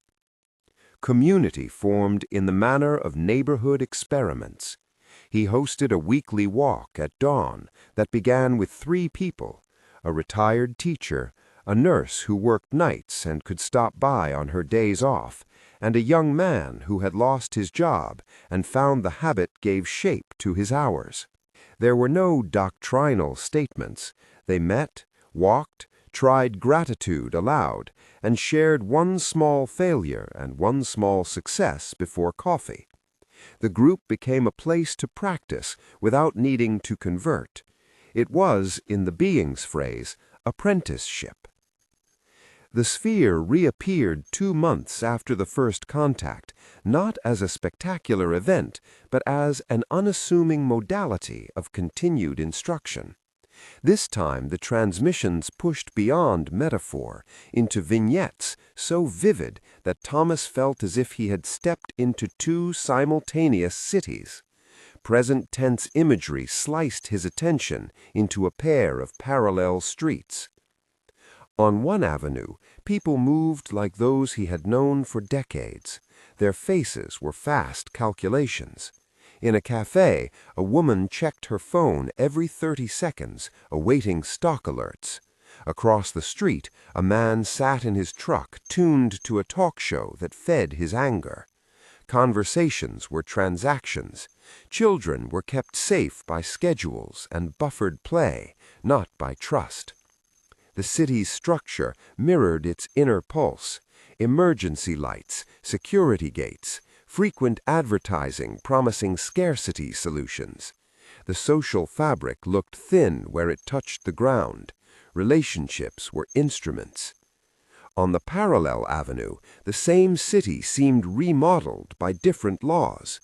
Community formed in the manner of neighborhood experiments. He hosted a weekly walk at dawn that began with 3 people: a retired teacher, a nurse who worked nights and could stop by on her days off, and a young man who had lost his job and found the habit gave shape to his hours. There were no doctrinal statements. They met, walked, tried gratitude aloud, and shared one small failure and one small success before coffee. The group became a place to practice without needing to convert. It was, in the being's phrase, apprenticeship. The sphere reappeared 2 months after the first contact, not as a spectacular event, but as an unassuming modality of continued instruction. This time the transmissions pushed beyond metaphor into vignettes so vivid that Thomas felt as if he had stepped into 2 simultaneous cities. Present tense imagery sliced his attention into a pair of parallel streets. On one avenue, people moved like those he had known for decades. Their faces were fast calculations. In a cafe, a woman checked her phone every 30 seconds, awaiting stock alerts. Across the street, a man sat in his truck tuned to a talk show that fed his anger. Conversations were transactions. Children were kept safe by schedules and buffered play, not by trust. The city's structure mirrored its inner pulse. Emergency lights, security gates, frequent advertising promising scarcity solutions. The social fabric looked thin where it touched the ground. Relationships were instruments. On the parallel avenue, the same city seemed remodeled by different laws.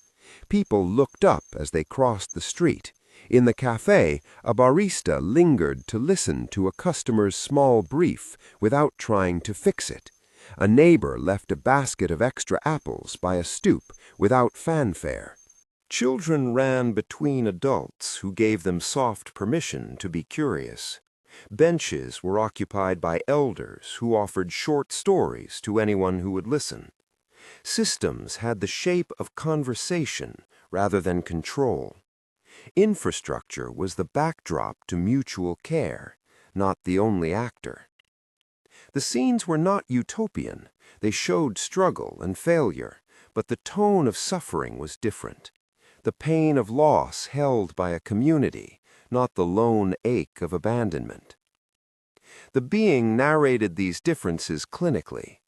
People looked up as they crossed the street. In the cafe, a barista lingered to listen to a customer's small brief without trying to fix it. A neighbor left a basket of extra apples by a stoop without fanfare. Children ran between adults who gave them soft permission to be curious. Benches were occupied by elders who offered short stories to anyone who would listen. Systems had the shape of conversation rather than control. Infrastructure was the backdrop to mutual care, not the only actor. The scenes were not utopian. They showed struggle and failure, but the tone of suffering was different. The pain of loss held by a community, not the lone ache of abandonment. The being narrated these differences clinically.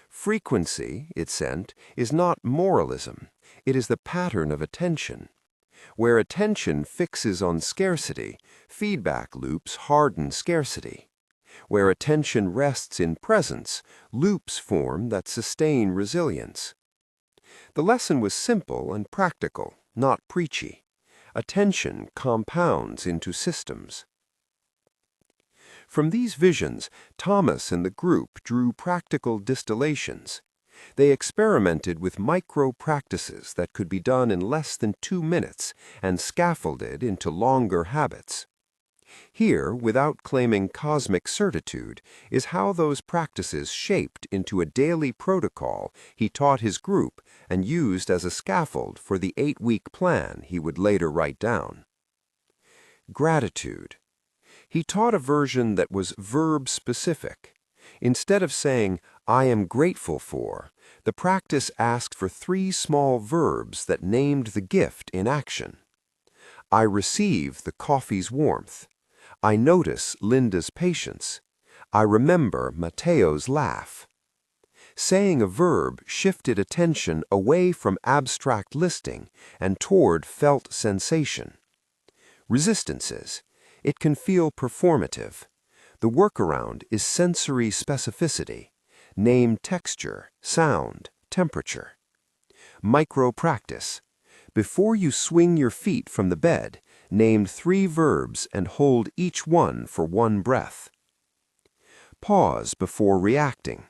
Frequency, it sent, is not moralism. It is the pattern of attention. Where attention fixes on scarcity, feedback loops harden scarcity. Where attention rests in presence, loops form that sustain resilience. The lesson was simple and practical, not preachy. Attention compounds into systems. From these visions, Thomas and the group drew practical distillations. They experimented with micro-practices that could be done in less than 2 minutes and scaffolded into longer habits. Here, without claiming cosmic certitude, is how those practices shaped into a daily protocol he taught his group and used as a scaffold for the 8-week plan he would later write down. Gratitude. He taught a version that was verb-specific. Instead of saying, "I am grateful for," the practice asked for 3 small verbs that named the gift in action. I receive the coffee's warmth. I notice Linda's patience. I remember Mateo's laugh. Saying a verb shifted attention away from abstract listing and toward felt sensation. Resistances. It can feel performative. The workaround is sensory specificity. Name texture, sound, temperature. Micro-practice. Before you swing your feet from the bed, name 3 verbs and hold each one for 1 breath. Pause before reacting.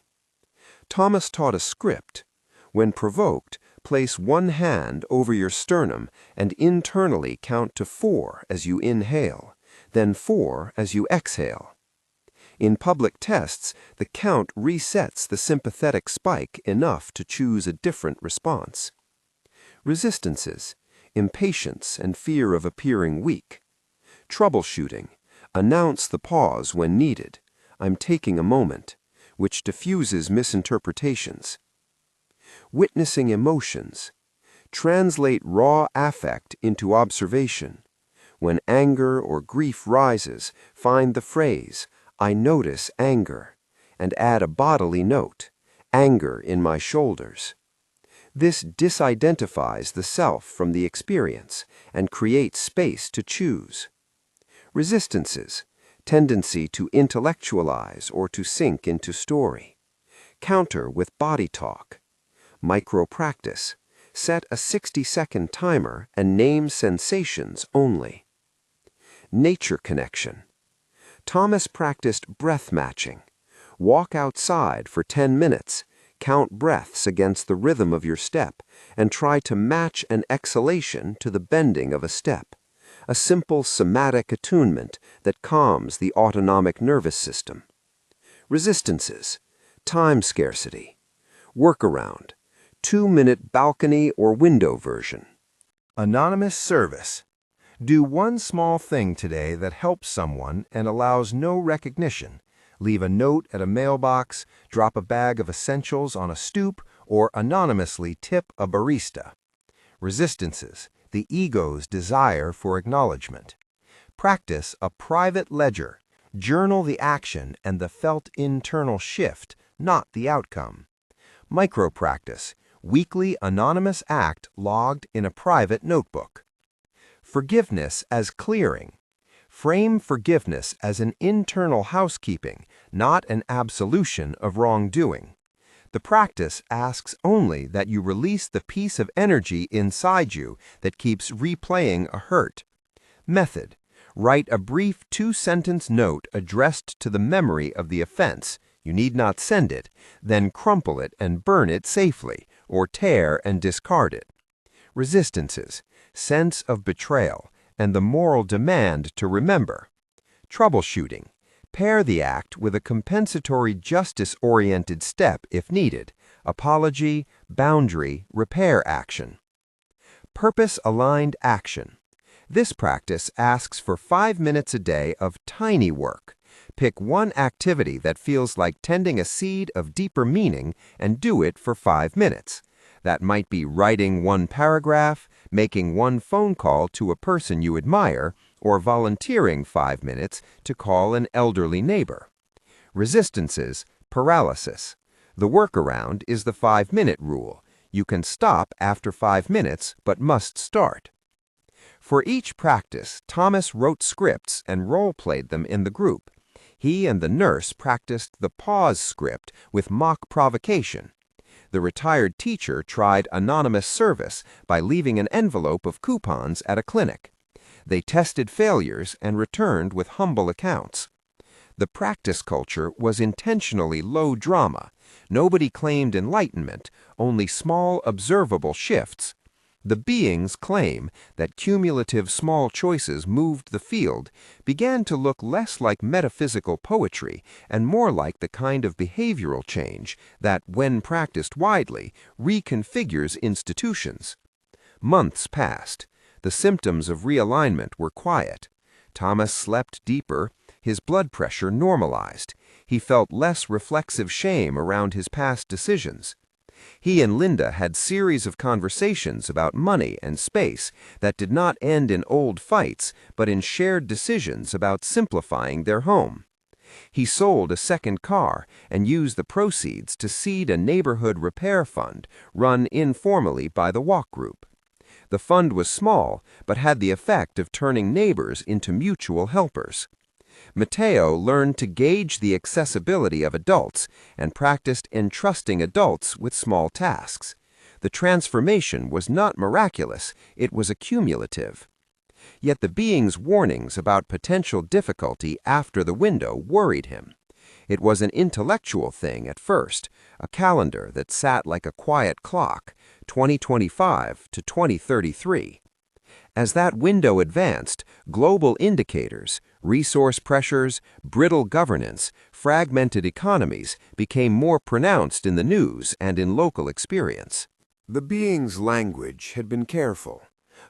Thomas taught a script. When provoked, place 1 hand over your sternum and internally count to 4 as you inhale, then 4 as you exhale. In public tests, the count resets the sympathetic spike enough to choose a different response. Resistances, impatience and fear of appearing weak. Troubleshooting, announce the pause when needed. I'm taking a moment, which diffuses misinterpretations. Witnessing emotions. Translate raw affect into observation. When anger or grief rises, find the phrase, "I notice anger," and add a bodily note, "anger in my shoulders." This disidentifies the self from the experience and creates space to choose. Resistances, tendency to intellectualize or to sink into story. Counter with body talk. Micro-practice. Set a 60-second timer and name sensations only. Nature connection. Thomas practiced breath matching. Walk outside for 10 minutes, count breaths against the rhythm of your step, and try to match an exhalation to the bending of a step. A simple somatic attunement that calms the autonomic nervous system. Resistances. Time scarcity. Workaround. 2-minute balcony or window version.
Anonymous service. Do one small thing today that helps someone and allows no recognition. Leave a note at a mailbox, drop a bag of essentials on a stoop, or anonymously tip a barista. Resistances. The ego's desire for acknowledgement. Practice a private ledger. Journal the action and the felt internal shift, not the outcome. Micro-practice. Weekly anonymous act logged in a private notebook. Forgiveness as clearing. Frame forgiveness as an internal housekeeping, not an absolution of wrongdoing. The practice asks only that you release the piece of energy inside you that keeps replaying a hurt. Method. Write a brief 2-sentence note addressed to the memory of the offense. You need not send it, then crumple it and burn it safely, or tear and discard it. Resistances. Sense of betrayal, and the moral demand to remember. Troubleshooting. Pair the act with a compensatory justice-oriented step if needed. Apology, boundary, repair action. Purpose-aligned action. This practice asks for 5 minutes a day of tiny work. Pick one activity that feels like tending a seed of deeper meaning and do it for 5 minutes. That might be writing one paragraph, making one phone call to a person you admire, or volunteering 5 minutes to call an elderly neighbor. Resistances, paralysis. The workaround is the 5-minute rule. You can stop after 5 minutes, but must start. For each practice, Thomas wrote scripts and role-played them in the group. He and the nurse practiced the pause script with mock provocation. The retired teacher tried anonymous service by leaving an envelope of coupons at a clinic. They tested failures and returned with humble accounts. The practice culture was intentionally low drama. Nobody claimed enlightenment, only small observable shifts. The beings' claim that cumulative small choices moved the field began to look less like metaphysical poetry and more like the kind of behavioral change that, when practiced widely, reconfigures institutions. Months passed. The symptoms of realignment were quiet. Thomas slept deeper. His blood pressure normalized. He felt less reflexive shame around his past decisions. He and Linda had series of conversations about money and space that did not end in old fights, but in shared decisions about simplifying their home. He sold a second car and used the proceeds to seed a neighborhood repair fund run informally by the walk group. The fund was small, but had the effect of turning neighbors into mutual helpers. Matteo learned to gauge the accessibility of adults and practiced entrusting adults with small tasks. The transformation was not miraculous, it was accumulative. Yet the being's warnings about potential difficulty after the window worried him. It was an intellectual thing at first, a calendar that sat like a quiet clock, 2025 to 2033. As that window advanced, global indicators, resource pressures, brittle governance, fragmented economies became more pronounced in the news and in local experience. The being's language had been careful.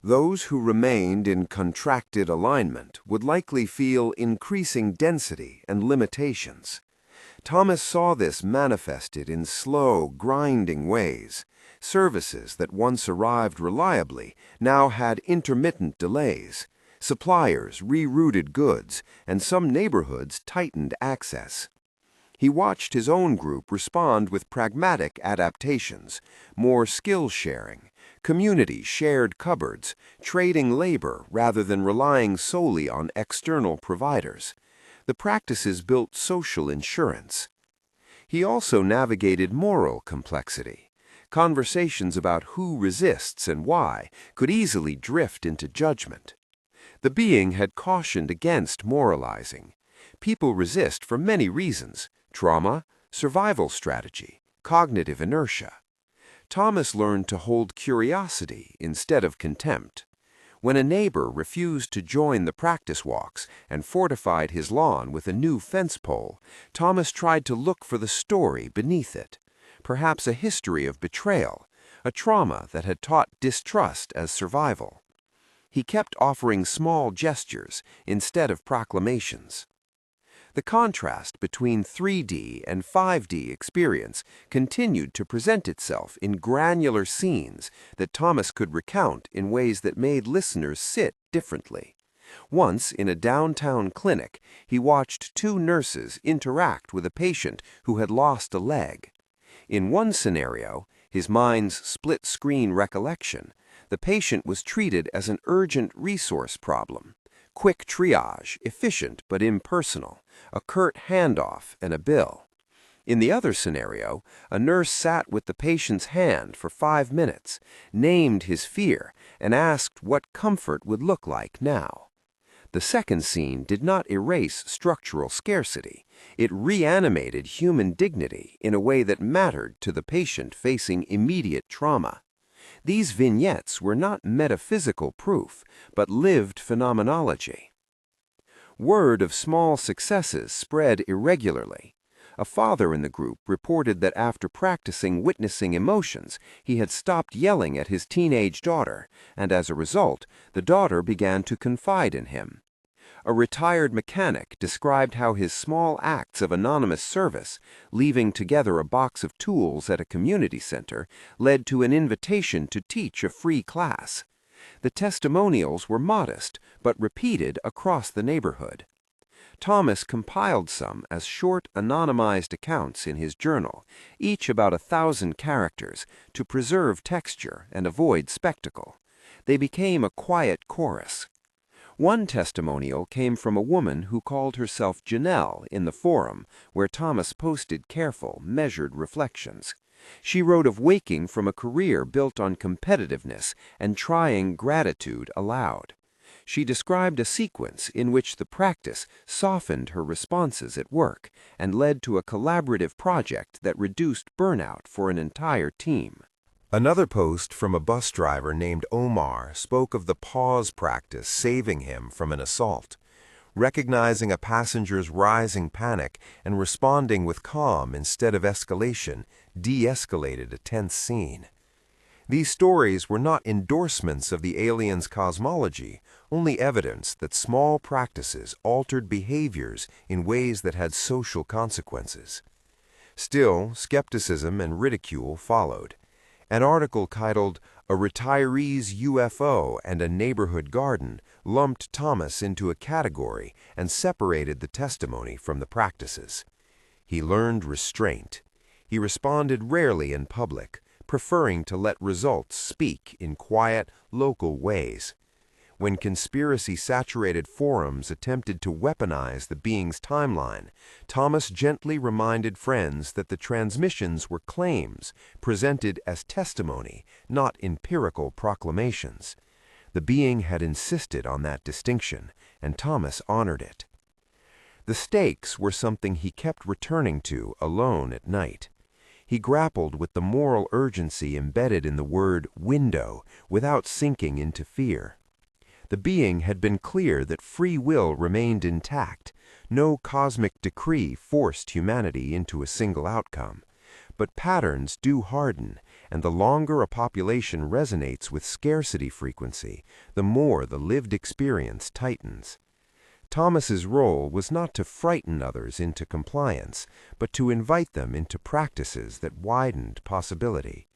Those who remained in contracted alignment would likely feel increasing density and limitations. Thomas saw this manifested in slow, grinding ways. Services that once arrived reliably now had intermittent delays. Suppliers rerouted goods, and some neighborhoods tightened access. He watched his own group respond with pragmatic adaptations, more skill sharing, community shared cupboards, trading labor rather than relying solely on external providers. The practices built social insurance. He also navigated moral complexity. Conversations about who resists and why could easily drift into judgment. The being had cautioned against moralizing. People resist for many reasons: trauma, survival strategy, cognitive inertia. Thomas learned to hold curiosity instead of contempt. When a neighbor refused to join the practice walks and fortified his lawn with a new fence pole, Thomas tried to look for the story beneath it. Perhaps a history of betrayal, a trauma that had taught distrust as survival. He kept offering small gestures instead of proclamations. The contrast between 3D and 5D experience continued to present itself in granular scenes that Thomas could recount in ways that made listeners sit differently. Once, in a downtown clinic, he watched two nurses interact with a patient who had lost a leg. In one scenario, his mind's split-screen recollection, the patient was treated as an urgent resource problem. Quick triage, efficient but impersonal, a curt handoff and a bill. In the other scenario, a nurse sat with the patient's hand for 5 minutes, named his fear, and asked what comfort would look like now. The second scene did not erase structural scarcity. It reanimated human dignity in a way that mattered to the patient facing immediate trauma. These vignettes were not metaphysical proof, but lived phenomenology. Word of small successes spread irregularly. A father in the group reported that after practicing witnessing emotions, he had stopped yelling at his teenage daughter, and as a result, the daughter began to confide in him. A retired mechanic described how his small acts of anonymous service, leaving together a box of tools at a community center, led to an invitation to teach a free class. The testimonials were modest, but repeated across the neighborhood. Thomas compiled some as short, anonymized accounts in his journal, each about 1,000 characters, to preserve texture and avoid spectacle. They became a quiet chorus. One testimonial came from a woman who called herself Janelle in the forum, where Thomas posted careful, measured reflections. She wrote of waking from a career built on competitiveness and trying gratitude aloud. She described a sequence in which the practice softened her responses at work and led to a collaborative project that reduced burnout for an entire team.
Another post from a bus driver named Omar spoke of the pause practice saving him from an assault. Recognizing a passenger's rising panic and responding with calm instead of escalation de-escalated a tense scene. These stories were not endorsements of the alien's cosmology, only evidence that small practices altered behaviors in ways that had social consequences. Still, skepticism and ridicule followed. An article titled "A Retiree's UFO and a Neighborhood Garden" lumped Thomas into a category and separated the testimony from the practices. He learned restraint. He responded rarely in public, preferring to let results speak in quiet, local ways. When conspiracy-saturated forums attempted to weaponize the being's timeline, Thomas gently reminded friends that the transmissions were claims presented as testimony, not empirical proclamations. The being had insisted on that distinction, and Thomas honored it. The stakes were something he kept returning to alone at night. He grappled with the moral urgency embedded in the word window without sinking into fear. The being had been clear that free will remained intact. No cosmic decree forced humanity into a single outcome.
But patterns do harden, and the longer a population resonates with scarcity frequency, the more the lived experience tightens. Thomas's role was not to frighten others into compliance, but to invite them into practices that widened possibility.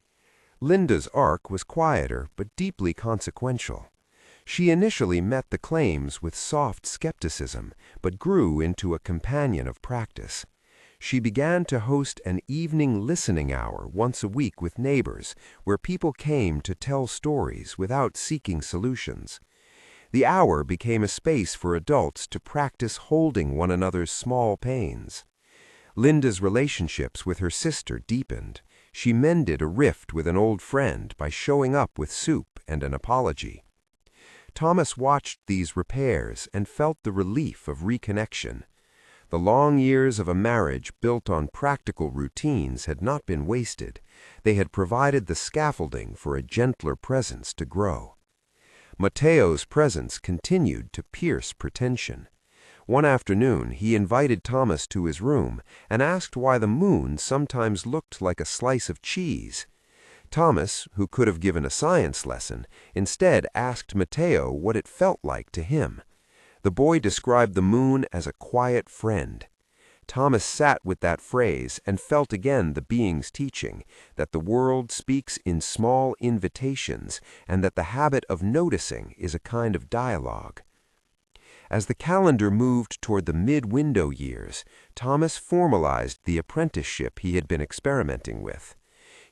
Linda's arc was quieter but deeply consequential. She initially met the claims with soft skepticism, but grew into a companion of practice. She began to host an evening listening hour once a week with neighbors, where people came to tell stories without seeking solutions. The hour became a space for adults to practice holding one another's small pains. Linda's relationships with her sister deepened. She mended a rift with an old friend by showing up with soup and an apology. Thomas watched these repairs and felt the relief of reconnection. The long years of a marriage built on practical routines had not been wasted. They had provided the scaffolding for a gentler presence to grow. Matteo's presence continued to pierce pretension. One afternoon, he invited Thomas to his room and asked why the moon sometimes looked like a slice of cheese. Thomas, who could have given a science lesson, instead asked Matteo what it felt like to him. The boy described the moon as a quiet friend. Thomas sat with that phrase and felt again the being's teaching, that the world speaks in small invitations and that the habit of noticing is a kind of dialogue. As the calendar moved toward the mid-window years, Thomas formalized the apprenticeship he had been experimenting with.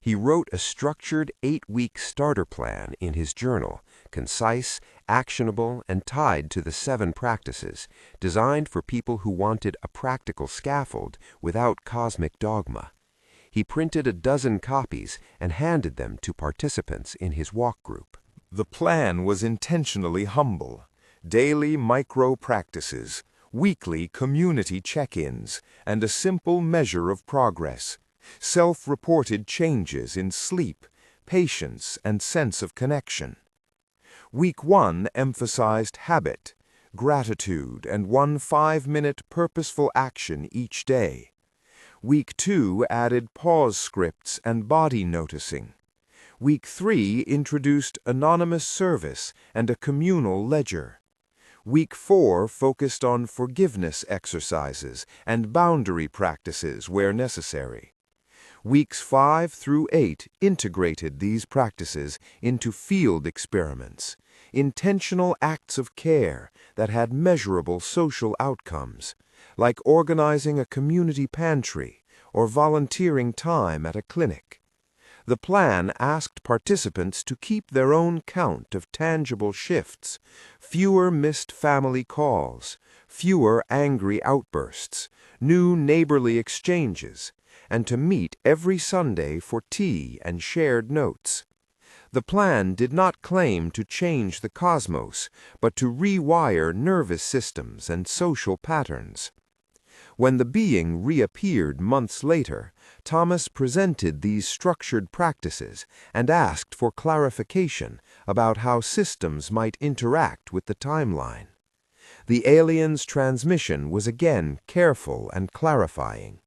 He wrote a structured 8-week starter plan in his journal, concise, actionable, and tied to the 7 practices, designed for people who wanted a practical scaffold without cosmic dogma. He printed a dozen copies and handed them to participants in his walk group.
The plan was intentionally humble. Daily micro-practices, weekly community check-ins, and a simple measure of progress. Self-reported changes in sleep, patience, and sense of connection. Week 1 emphasized habit, gratitude, and one 5-minute purposeful action each day. Week 2 added pause scripts and body noticing. Week 3 introduced anonymous service and a communal ledger. Week 4 focused on forgiveness exercises and boundary practices where necessary. Weeks 5 through 8 integrated these practices into field experiments, intentional acts of care that had measurable social outcomes, like organizing a community pantry or volunteering time at a clinic. The plan asked participants to keep their own count of tangible shifts, fewer missed family calls, fewer angry outbursts, new neighborly exchanges, and to meet every Sunday for tea and shared notes. The plan did not claim to change the cosmos, but to rewire nervous systems and social patterns. When the being reappeared months later, Thomas presented these structured practices and asked for clarification about how systems might interact with the timeline. The alien's transmission was again careful and clarifying.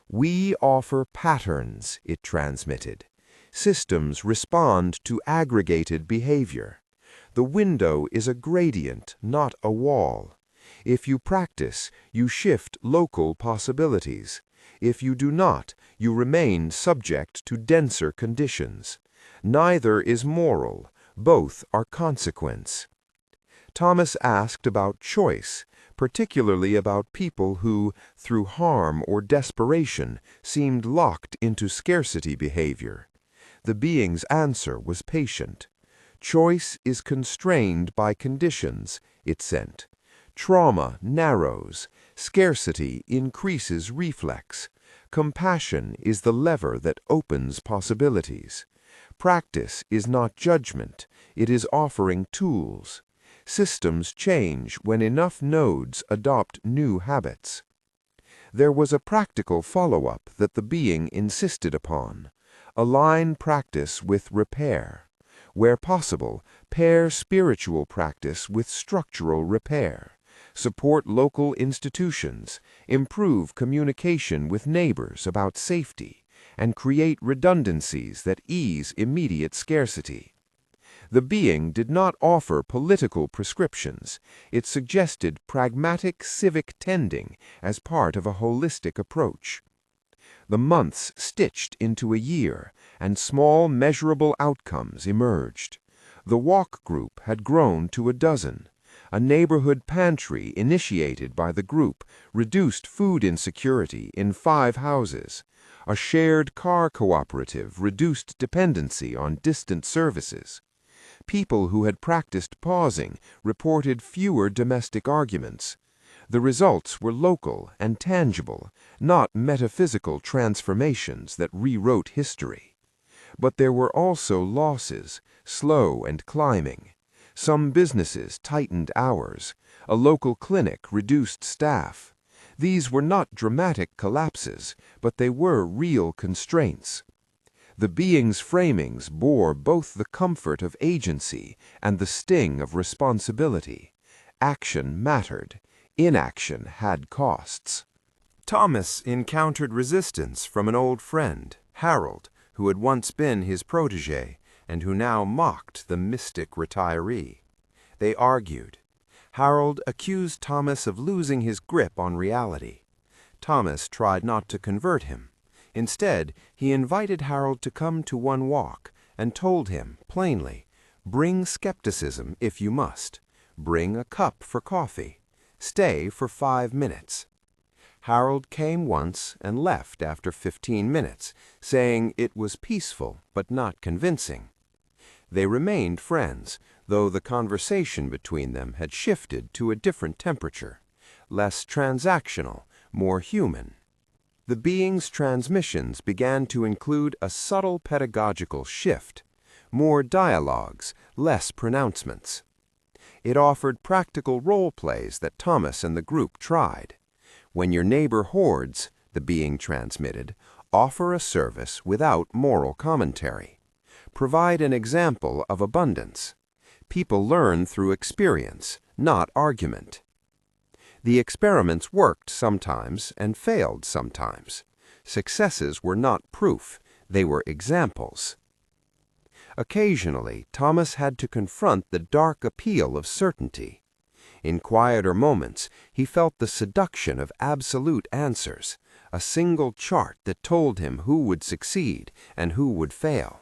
"We offer patterns," it transmitted. "Systems respond to aggregated behavior. The window is a gradient, not a wall. If you practice, you shift local possibilities. If you do not, you remain subject to denser conditions. Neither is moral, both are consequence." Thomas asked about choice, particularly about people who, through harm or desperation, seemed locked into scarcity behavior. The being's answer was patient. "Choice is constrained by conditions," it sent. "Trauma narrows, scarcity increases reflex. Compassion is the lever that opens possibilities. Practice is not judgment, it is offering tools. Systems change when enough nodes adopt new habits." There was a practical follow-up that the being insisted upon. Align practice with repair. Where possible, pair spiritual practice with structural repair. Support local institutions, improve communication with neighbors about safety, and create redundancies that ease immediate scarcity. The being did not offer political prescriptions. It suggested pragmatic civic tending as part of a holistic approach. The months stitched into a year, and small measurable outcomes emerged. The walk group had grown to a dozen. A neighborhood pantry initiated by the group reduced food insecurity in 5 houses. A shared car cooperative reduced dependency on distant services. People who had practiced pausing reported fewer domestic arguments. The results were local and tangible, not metaphysical transformations that rewrote history. But there were also losses, slow and climbing. Some businesses tightened hours. A local clinic reduced staff. These were not dramatic collapses, but they were real constraints. The being's framings bore both the comfort of agency and the sting of responsibility. Action mattered. Inaction had costs. Thomas encountered resistance from an old friend, Harold, who had once been his protégé and who now mocked the mystic retiree. They argued. Harold accused Thomas of losing his grip on reality. Thomas tried not to convert him. Instead, he invited Harold to come to one walk and told him, plainly, "Bring skepticism if you must. Bring a cup for coffee. Stay for 5 minutes." Harold came once and left after 15 minutes, saying it was peaceful but not convincing. They remained friends, though the conversation between them had shifted to a different temperature, less transactional, more human. The being's transmissions began to include a subtle pedagogical shift, more dialogues, less pronouncements. It offered practical role plays that Thomas and the group tried. When your neighbor hoards, the being transmitted, offer a service without moral commentary. Provide an example of abundance. People learn through experience, not argument. The experiments worked sometimes and failed sometimes. Successes were not proof, they were examples. Occasionally, Thomas had to confront the dark appeal of certainty. In quieter moments, he felt the seduction of absolute answers, a single chart that told him who would succeed and who would fail.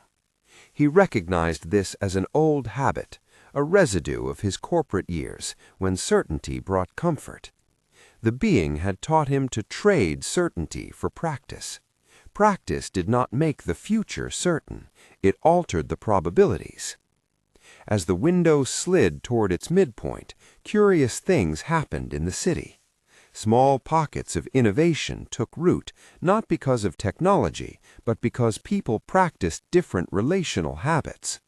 He recognized this as an old habit, a residue of his corporate years when certainty brought comfort. The being had taught him to trade certainty for practice. Practice did not make the future certain, it altered the probabilities. As the window slid toward its midpoint, curious things happened in the city. Small pockets of innovation took root, not because of technology, but because people practiced different relational habits.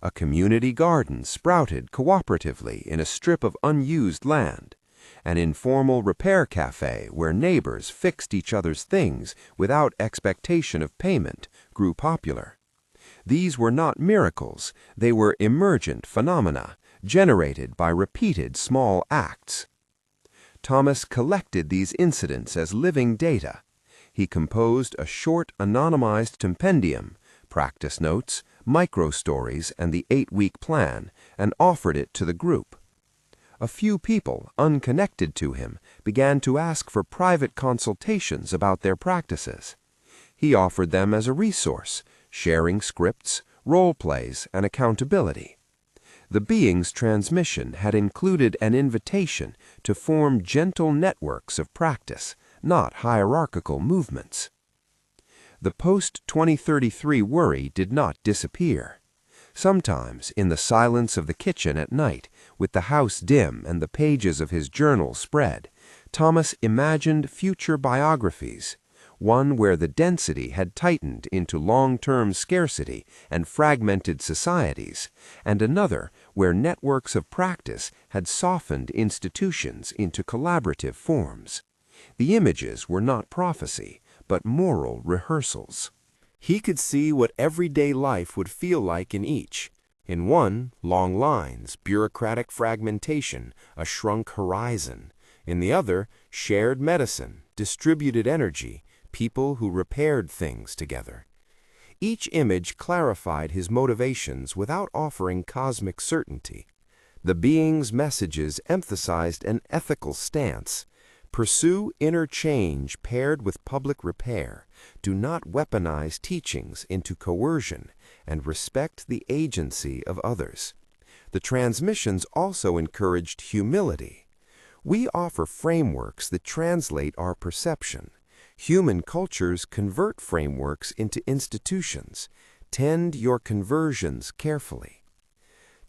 A community garden sprouted cooperatively in a strip of unused land. An informal repair cafe where neighbors fixed each other's things without expectation of payment grew popular. These were not miracles, they were emergent phenomena, generated by repeated small acts. Thomas collected these incidents as living data. He composed a short anonymized compendium, practice notes, micro-stories, and the 8-week plan, and offered it to the group. A few people, unconnected to him, began to ask for private consultations about their practices. He offered them as a resource, sharing scripts, role plays, and accountability. The being's transmission had included an invitation to form gentle networks of practice, not hierarchical movements. The post-2033 worry did not disappear. Sometimes, in the silence of the kitchen at night, with the house dim and the pages of his journal spread, Thomas imagined future biographies, one where the density had tightened into long-term scarcity and fragmented societies, and another where networks of practice had softened institutions into collaborative forms. The images were not prophecy, but moral rehearsals. He could see what everyday life would feel like in each. In one, long lines, bureaucratic fragmentation, a shrunk horizon. In the other, shared medicine, distributed energy,
people who repaired things together. Each image clarified his motivations without offering cosmic certainty. The being's messages emphasized an ethical stance. Pursue inner change paired with public repair. Do not weaponize teachings into coercion, and respect the agency of others. The transmissions also encouraged humility. We offer frameworks that translate our perception. Human cultures convert frameworks into institutions. Tend your conversions carefully.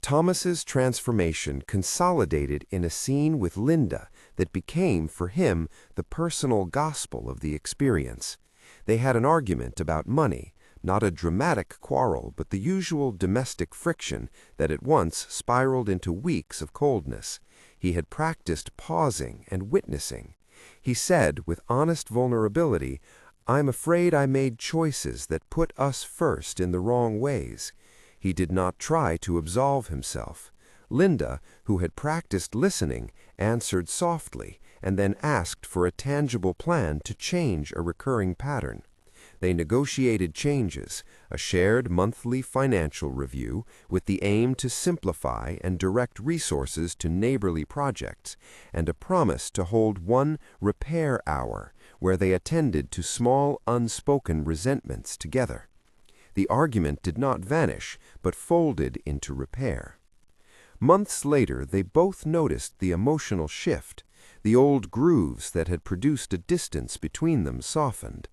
Thomas's transformation consolidated in a scene with Linda that became, for him, the personal gospel of the experience. They had an argument about money, not a dramatic quarrel, but the usual domestic friction that at once spiraled into weeks of coldness. He had practiced pausing and witnessing. He said, with honest vulnerability, "I'm afraid I made choices that put us first in the wrong ways." He did not try to absolve himself. Linda, who had practiced listening, answered softly and then asked for a tangible plan to change a recurring pattern. They negotiated changes, a shared monthly financial review with the aim to simplify and direct resources to neighborly projects, and a promise to hold one repair hour where they attended to small unspoken resentments together. The argument did not vanish, but folded into repair. Months later, they both noticed the emotional shift. The old grooves that had produced a distance between them softened.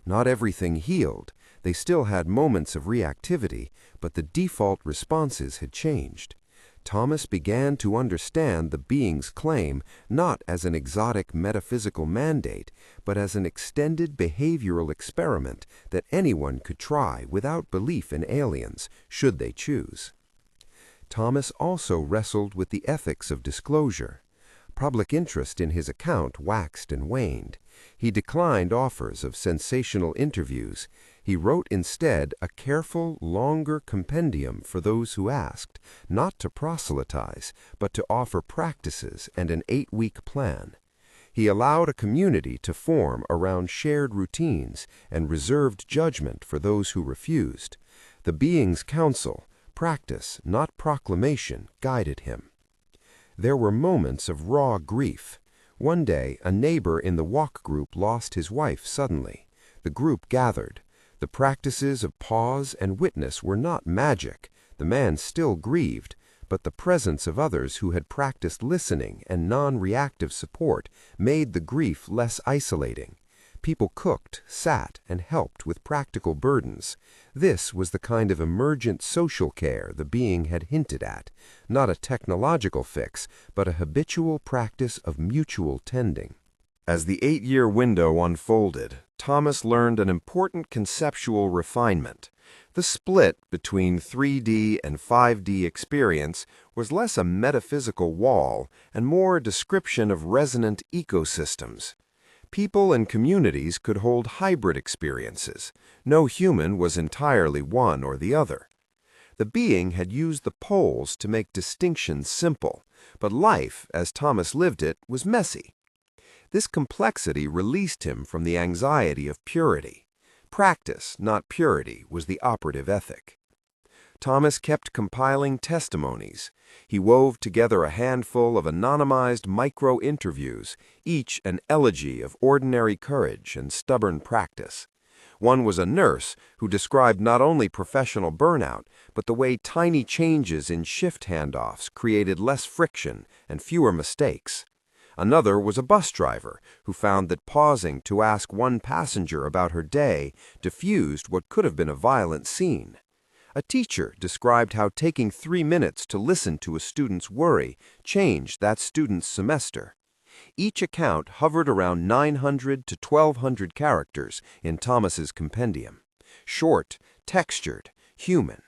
Not everything healed. They still had moments of reactivity, but the default responses had changed. Thomas began to understand the being's claim not as an exotic metaphysical mandate, but as an extended behavioral experiment that anyone could try without belief in aliens, should they choose. Thomas also wrestled with the ethics of disclosure. Public interest in his account waxed and waned. He declined offers of sensational interviews. He wrote instead a careful, longer compendium for those who asked, not to proselytize, but to offer practices and an 8-week plan. He allowed a community to form around shared routines and reserved judgment for those who refused. The being's counsel, practice, not proclamation, guided him. There were moments of raw grief. One day, a neighbor in the walk group lost his wife suddenly. The group gathered. The practices of pause and witness were not magic. The man still grieved, but the presence of others who had practiced listening and non-reactive support made the grief less isolating. People cooked, sat, and helped with practical burdens. This was the kind of emergent social care the being had hinted at, not a technological fix, but a habitual practice of mutual tending.
As the 8-year window unfolded, Thomas learned an important conceptual refinement. The split between 3D and 5D experience was less a metaphysical wall and more a description of resonant ecosystems. People and communities could hold hybrid experiences. No human was entirely one or the other. The being had used the poles to make distinctions simple, but life, as Thomas lived it, was messy. This complexity released him from the anxiety of purity. Practice, not purity, was the operative ethic. Thomas kept compiling testimonies. He wove together a handful of anonymized micro-interviews, each an elegy of ordinary courage and stubborn practice. One was a nurse who described not only professional burnout, but the way tiny changes in shift handoffs created less friction and fewer mistakes. Another was a bus driver who found that pausing to ask one passenger about her day diffused what could have been a violent scene. A teacher described how taking 3 minutes to listen to a student's worry changed that student's semester. Each account hovered around 900 to 1,200 characters in Thomas's compendium. Short, textured, human.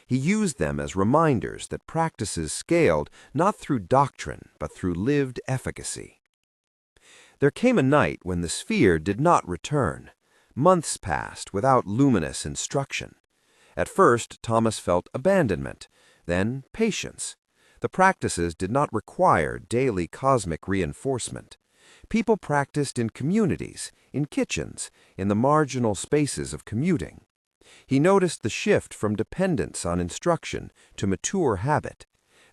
He used them as reminders that practices scaled not through doctrine, but through lived efficacy. There came a night when the sphere did not return. Months passed without luminous instruction. At first, Thomas felt abandonment, then patience. The practices did not require daily cosmic reinforcement.
People practiced in communities, in kitchens, in the marginal spaces of commuting. He noticed the shift from dependence on instruction to mature habit.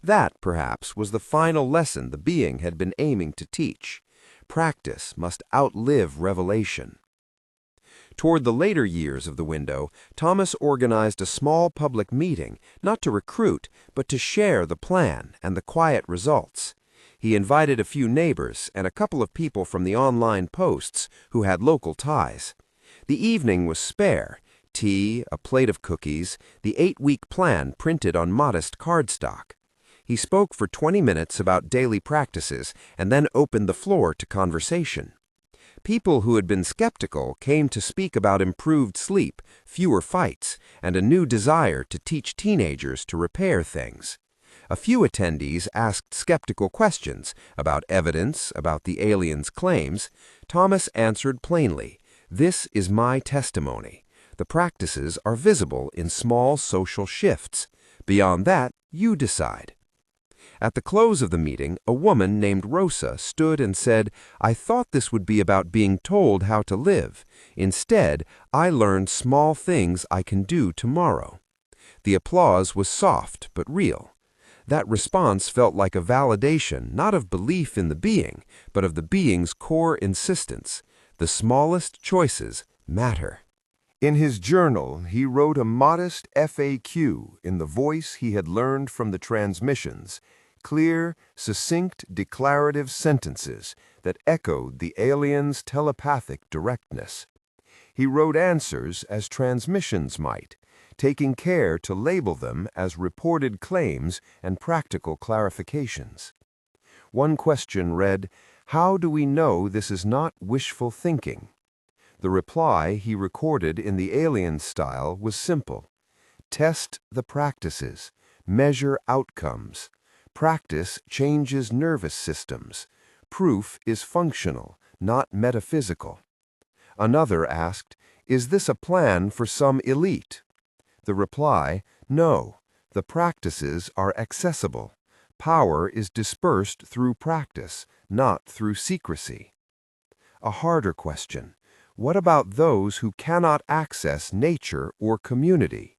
That, perhaps, was the final lesson the being had been aiming to teach. Practice must outlive revelation. Toward the later years of the window, Thomas organized a small public meeting, not to recruit, but to share the plan and the quiet results. He invited a few neighbors and a couple of people from the online posts who had local ties. The evening was spare: tea, a plate of cookies, the 8-week plan printed on modest cardstock. He spoke for 20 minutes about daily practices and then opened the floor to conversation. People who had been skeptical came to speak about improved sleep, fewer fights, and a new desire to teach teenagers to repair things. A few attendees asked skeptical questions about evidence, about the aliens' claims. Thomas answered plainly, "This is my testimony. The practices are visible in small social shifts. Beyond that, you decide." At the close of the meeting, a woman named Rosa stood and said, "I thought this would be about being told how to live. Instead, I learned small things I can do tomorrow." The applause was soft but real. That response felt like a validation not of belief in the being, but of the being's core insistence. The smallest choices matter. In his journal, he wrote a modest FAQ in the voice he had learned from the transmissions, clear, succinct, declarative sentences that echoed the aliens' telepathic directness. He wrote answers as transmissions might, taking care to label them as reported claims and practical clarifications. One question read, "How do we know this is not wishful thinking?" The reply he recorded in the alien style was simple: "Test the practices, measure outcomes. Practice changes nervous systems. Proof is functional, not metaphysical." Another asked, "Is this a plan for some elite?" The reply, "No, the practices are accessible. Power is dispersed through practice, not through secrecy." A harder question: what about those who cannot access nature or community?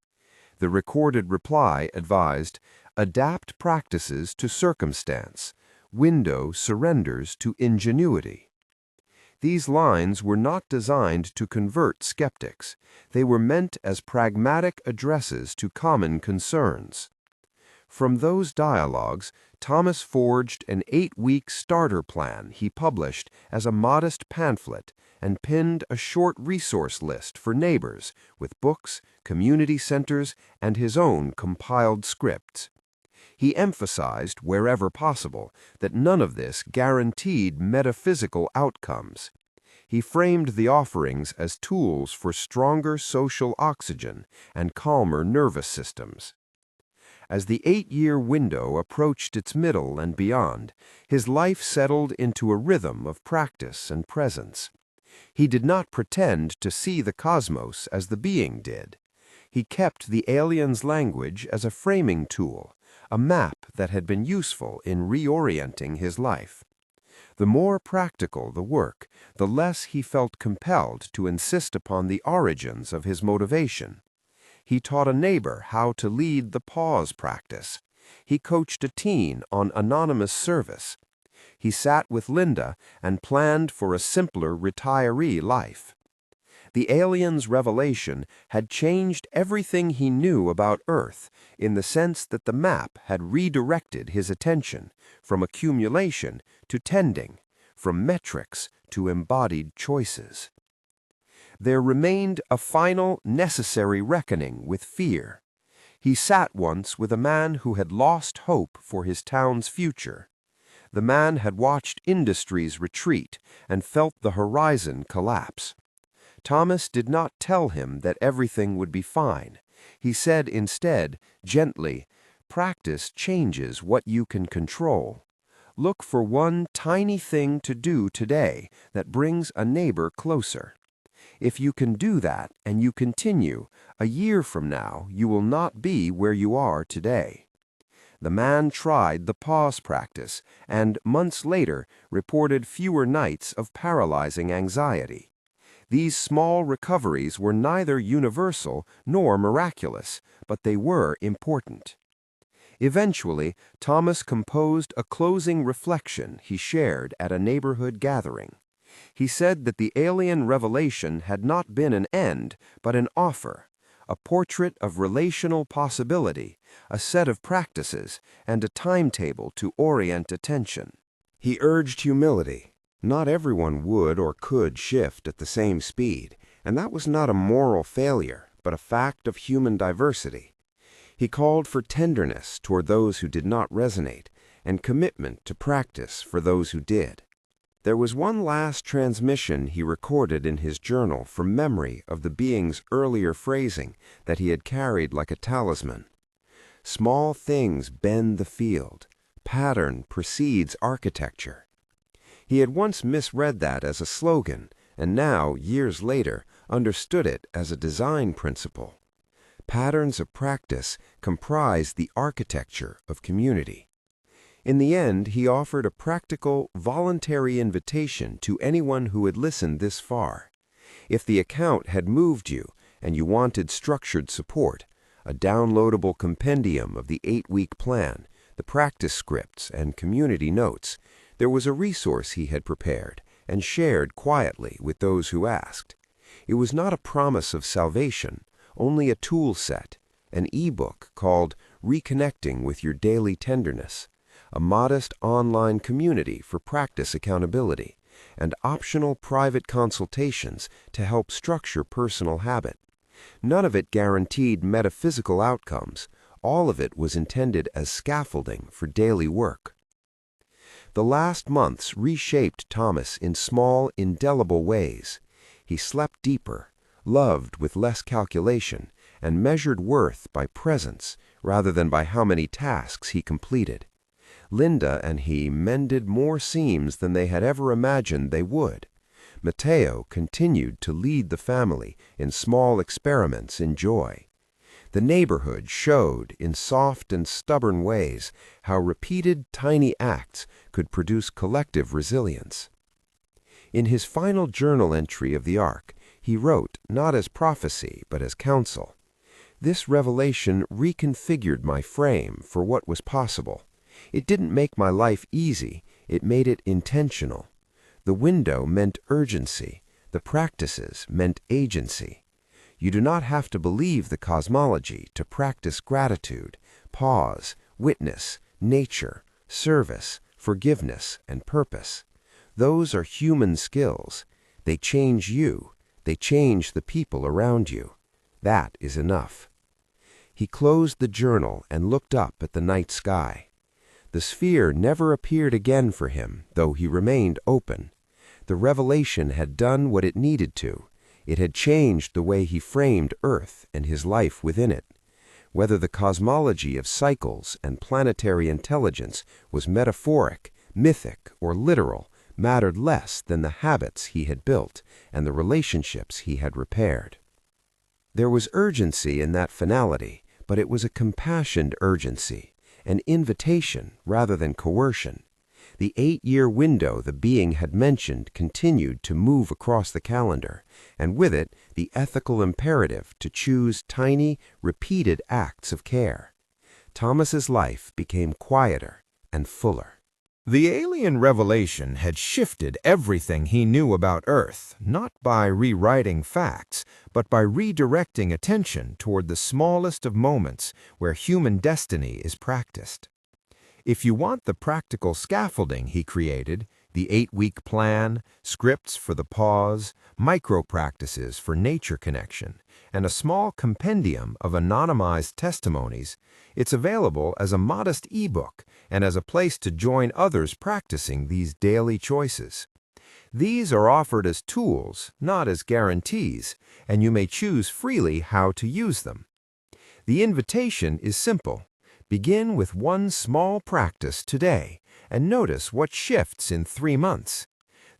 The recorded reply advised, "Adapt practices to circumstance. Window surrenders to ingenuity." These lines were not designed to convert skeptics. They were meant as pragmatic addresses to common concerns. From those dialogues, Thomas forged an 8-week starter plan he published as a modest pamphlet and pinned a short resource list for neighbors with books, community centers, and his own compiled scripts. He emphasized, wherever possible, that none of this guaranteed metaphysical outcomes. He framed the offerings as tools for stronger social oxygen and calmer nervous systems. As the 8-year window approached its middle and beyond, his life settled into a rhythm of practice and presence. He did not pretend to see the cosmos as the being did. He kept the alien's language as a framing tool, a map that had been useful in reorienting his life. The more practical the work, the less he felt compelled to insist upon the origins of his motivation. He taught a neighbor how to lead the pause practice. He coached a teen on anonymous service. He sat with Linda and planned for a simpler retiree life. The alien's revelation had changed everything he knew about Earth in the sense that the map had redirected his attention from accumulation to tending, from metrics to embodied choices. There remained a final, necessary reckoning with fear. He sat once with a man who had lost hope for his town's future. The man had watched industries retreat and felt the horizon collapse. Thomas did not tell him that everything would be fine. He said instead, gently, "Practice changes what you can control. Look for one tiny thing to do today that brings a neighbor closer. If you can do that and you continue, a year from now you will not be where you are today." The man tried the pause practice and, months later, reported fewer nights of paralyzing anxiety. These small recoveries were neither universal nor miraculous, but they were important. Eventually, Thomas composed a closing reflection he shared at a neighborhood gathering. He said that the alien revelation had not been an end, but an offer, a portrait of relational possibility, a set of practices, and a timetable to orient attention. He urged humility. Not everyone would or could shift at the same speed, and that was not a moral failure, but a fact of human diversity. He called for tenderness toward those who did not resonate, and commitment to practice for those who did. There was one last transmission he recorded in his journal from memory of the being's earlier phrasing that he had carried like a talisman. Small things bend the field. Pattern precedes architecture. He had once misread that as a slogan, and now, years later, understood it as a design principle. Patterns of practice comprise the architecture of community. In the end, he offered a practical, voluntary invitation to anyone who had listened this far. If the account had moved you and you wanted structured support, a downloadable compendium of the 8-week plan, the practice scripts, and community notes, there was a resource he had prepared and shared quietly with those who asked. It was not a promise of salvation, only a tool set, an e-book called Reconnecting with Your Daily Tenderness, a modest online community for practice accountability, and optional private consultations to help structure personal habit. None of it guaranteed metaphysical outcomes. All of it was intended as scaffolding for daily work. The last months reshaped Thomas in small, indelible ways. He slept deeper, loved with less calculation, and measured worth by presence rather than by how many tasks he completed. Linda and he mended more seams than they had ever imagined they would. Matteo continued to lead the family in small experiments in joy. The neighborhood showed, in soft and stubborn ways, how repeated tiny acts could produce collective resilience. In his final journal entry of the Ark, he wrote, not as prophecy, but as counsel, "This revelation reconfigured my frame for what was possible. It didn't make my life easy, it made it intentional. The window meant urgency, the practices meant agency. You do not have to believe the cosmology to practice gratitude, pause, witness, nature, service, forgiveness, and purpose. Those are human skills. They change you. They change the people around you. That is enough." He closed the journal and looked up at the night sky. The sphere never appeared again for him, though he remained open. The revelation had done what it needed to. It had changed the way he framed Earth and his life within it. Whether the cosmology of cycles and planetary intelligence was metaphoric, mythic, or literal mattered less than the habits he had built and the relationships he had repaired. There was urgency in that finality, but it was a compassioned urgency, an invitation rather than coercion. The 8-year window the being had mentioned continued to move across the calendar, and with it the ethical imperative to choose tiny, repeated acts of care. Thomas's life became quieter and fuller.
The alien revelation had shifted everything he knew about Earth, not by rewriting facts, but by redirecting attention toward the smallest of moments where human destiny is practiced. If you want the practical scaffolding he created, the 8-week plan, scripts for the pause, micro-practices for nature connection, and a small compendium of anonymized testimonies, it's available as a modest e-book and as a place to join others practicing these daily choices. These are offered as tools, not as guarantees, and you may choose freely how to use them. The invitation is simple. Begin with one small practice today and notice what shifts in 3 months.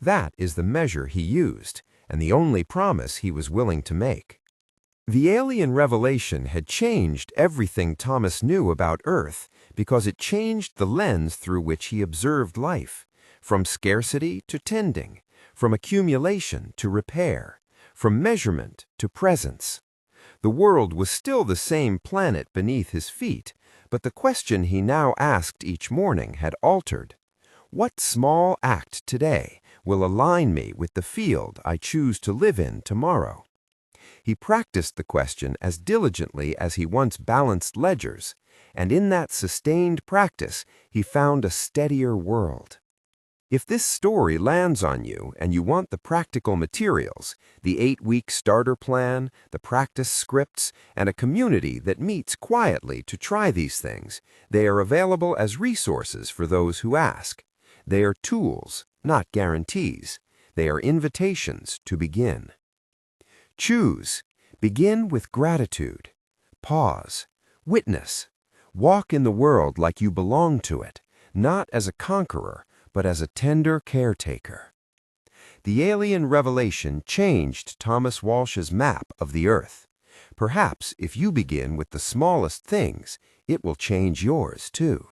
That is the measure he used and the only promise he was willing to make.
The alien revelation had changed everything Thomas knew about Earth because it changed the lens through which he observed life, from scarcity to tending, from accumulation to repair, from measurement to presence. The world was still the same planet beneath his feet, but the question he now asked each morning had altered. What small act today will align me with the field I choose to live in tomorrow? He practiced the question as diligently as he once balanced ledgers, and in that sustained practice he found a steadier world. If this story lands on you and you want the practical materials, the 8-week starter plan, the practice scripts, and a community that meets quietly to try these things, they are available as resources for those who ask. They are tools, not guarantees. They are invitations to begin. Choose. Begin with gratitude. Pause. Witness. Walk in the world like you belong to it, not as a conqueror, but as a tender caretaker. The alien revelation changed Thomas Walsh's map of the Earth. Perhaps if you begin with the smallest things, it will change yours too.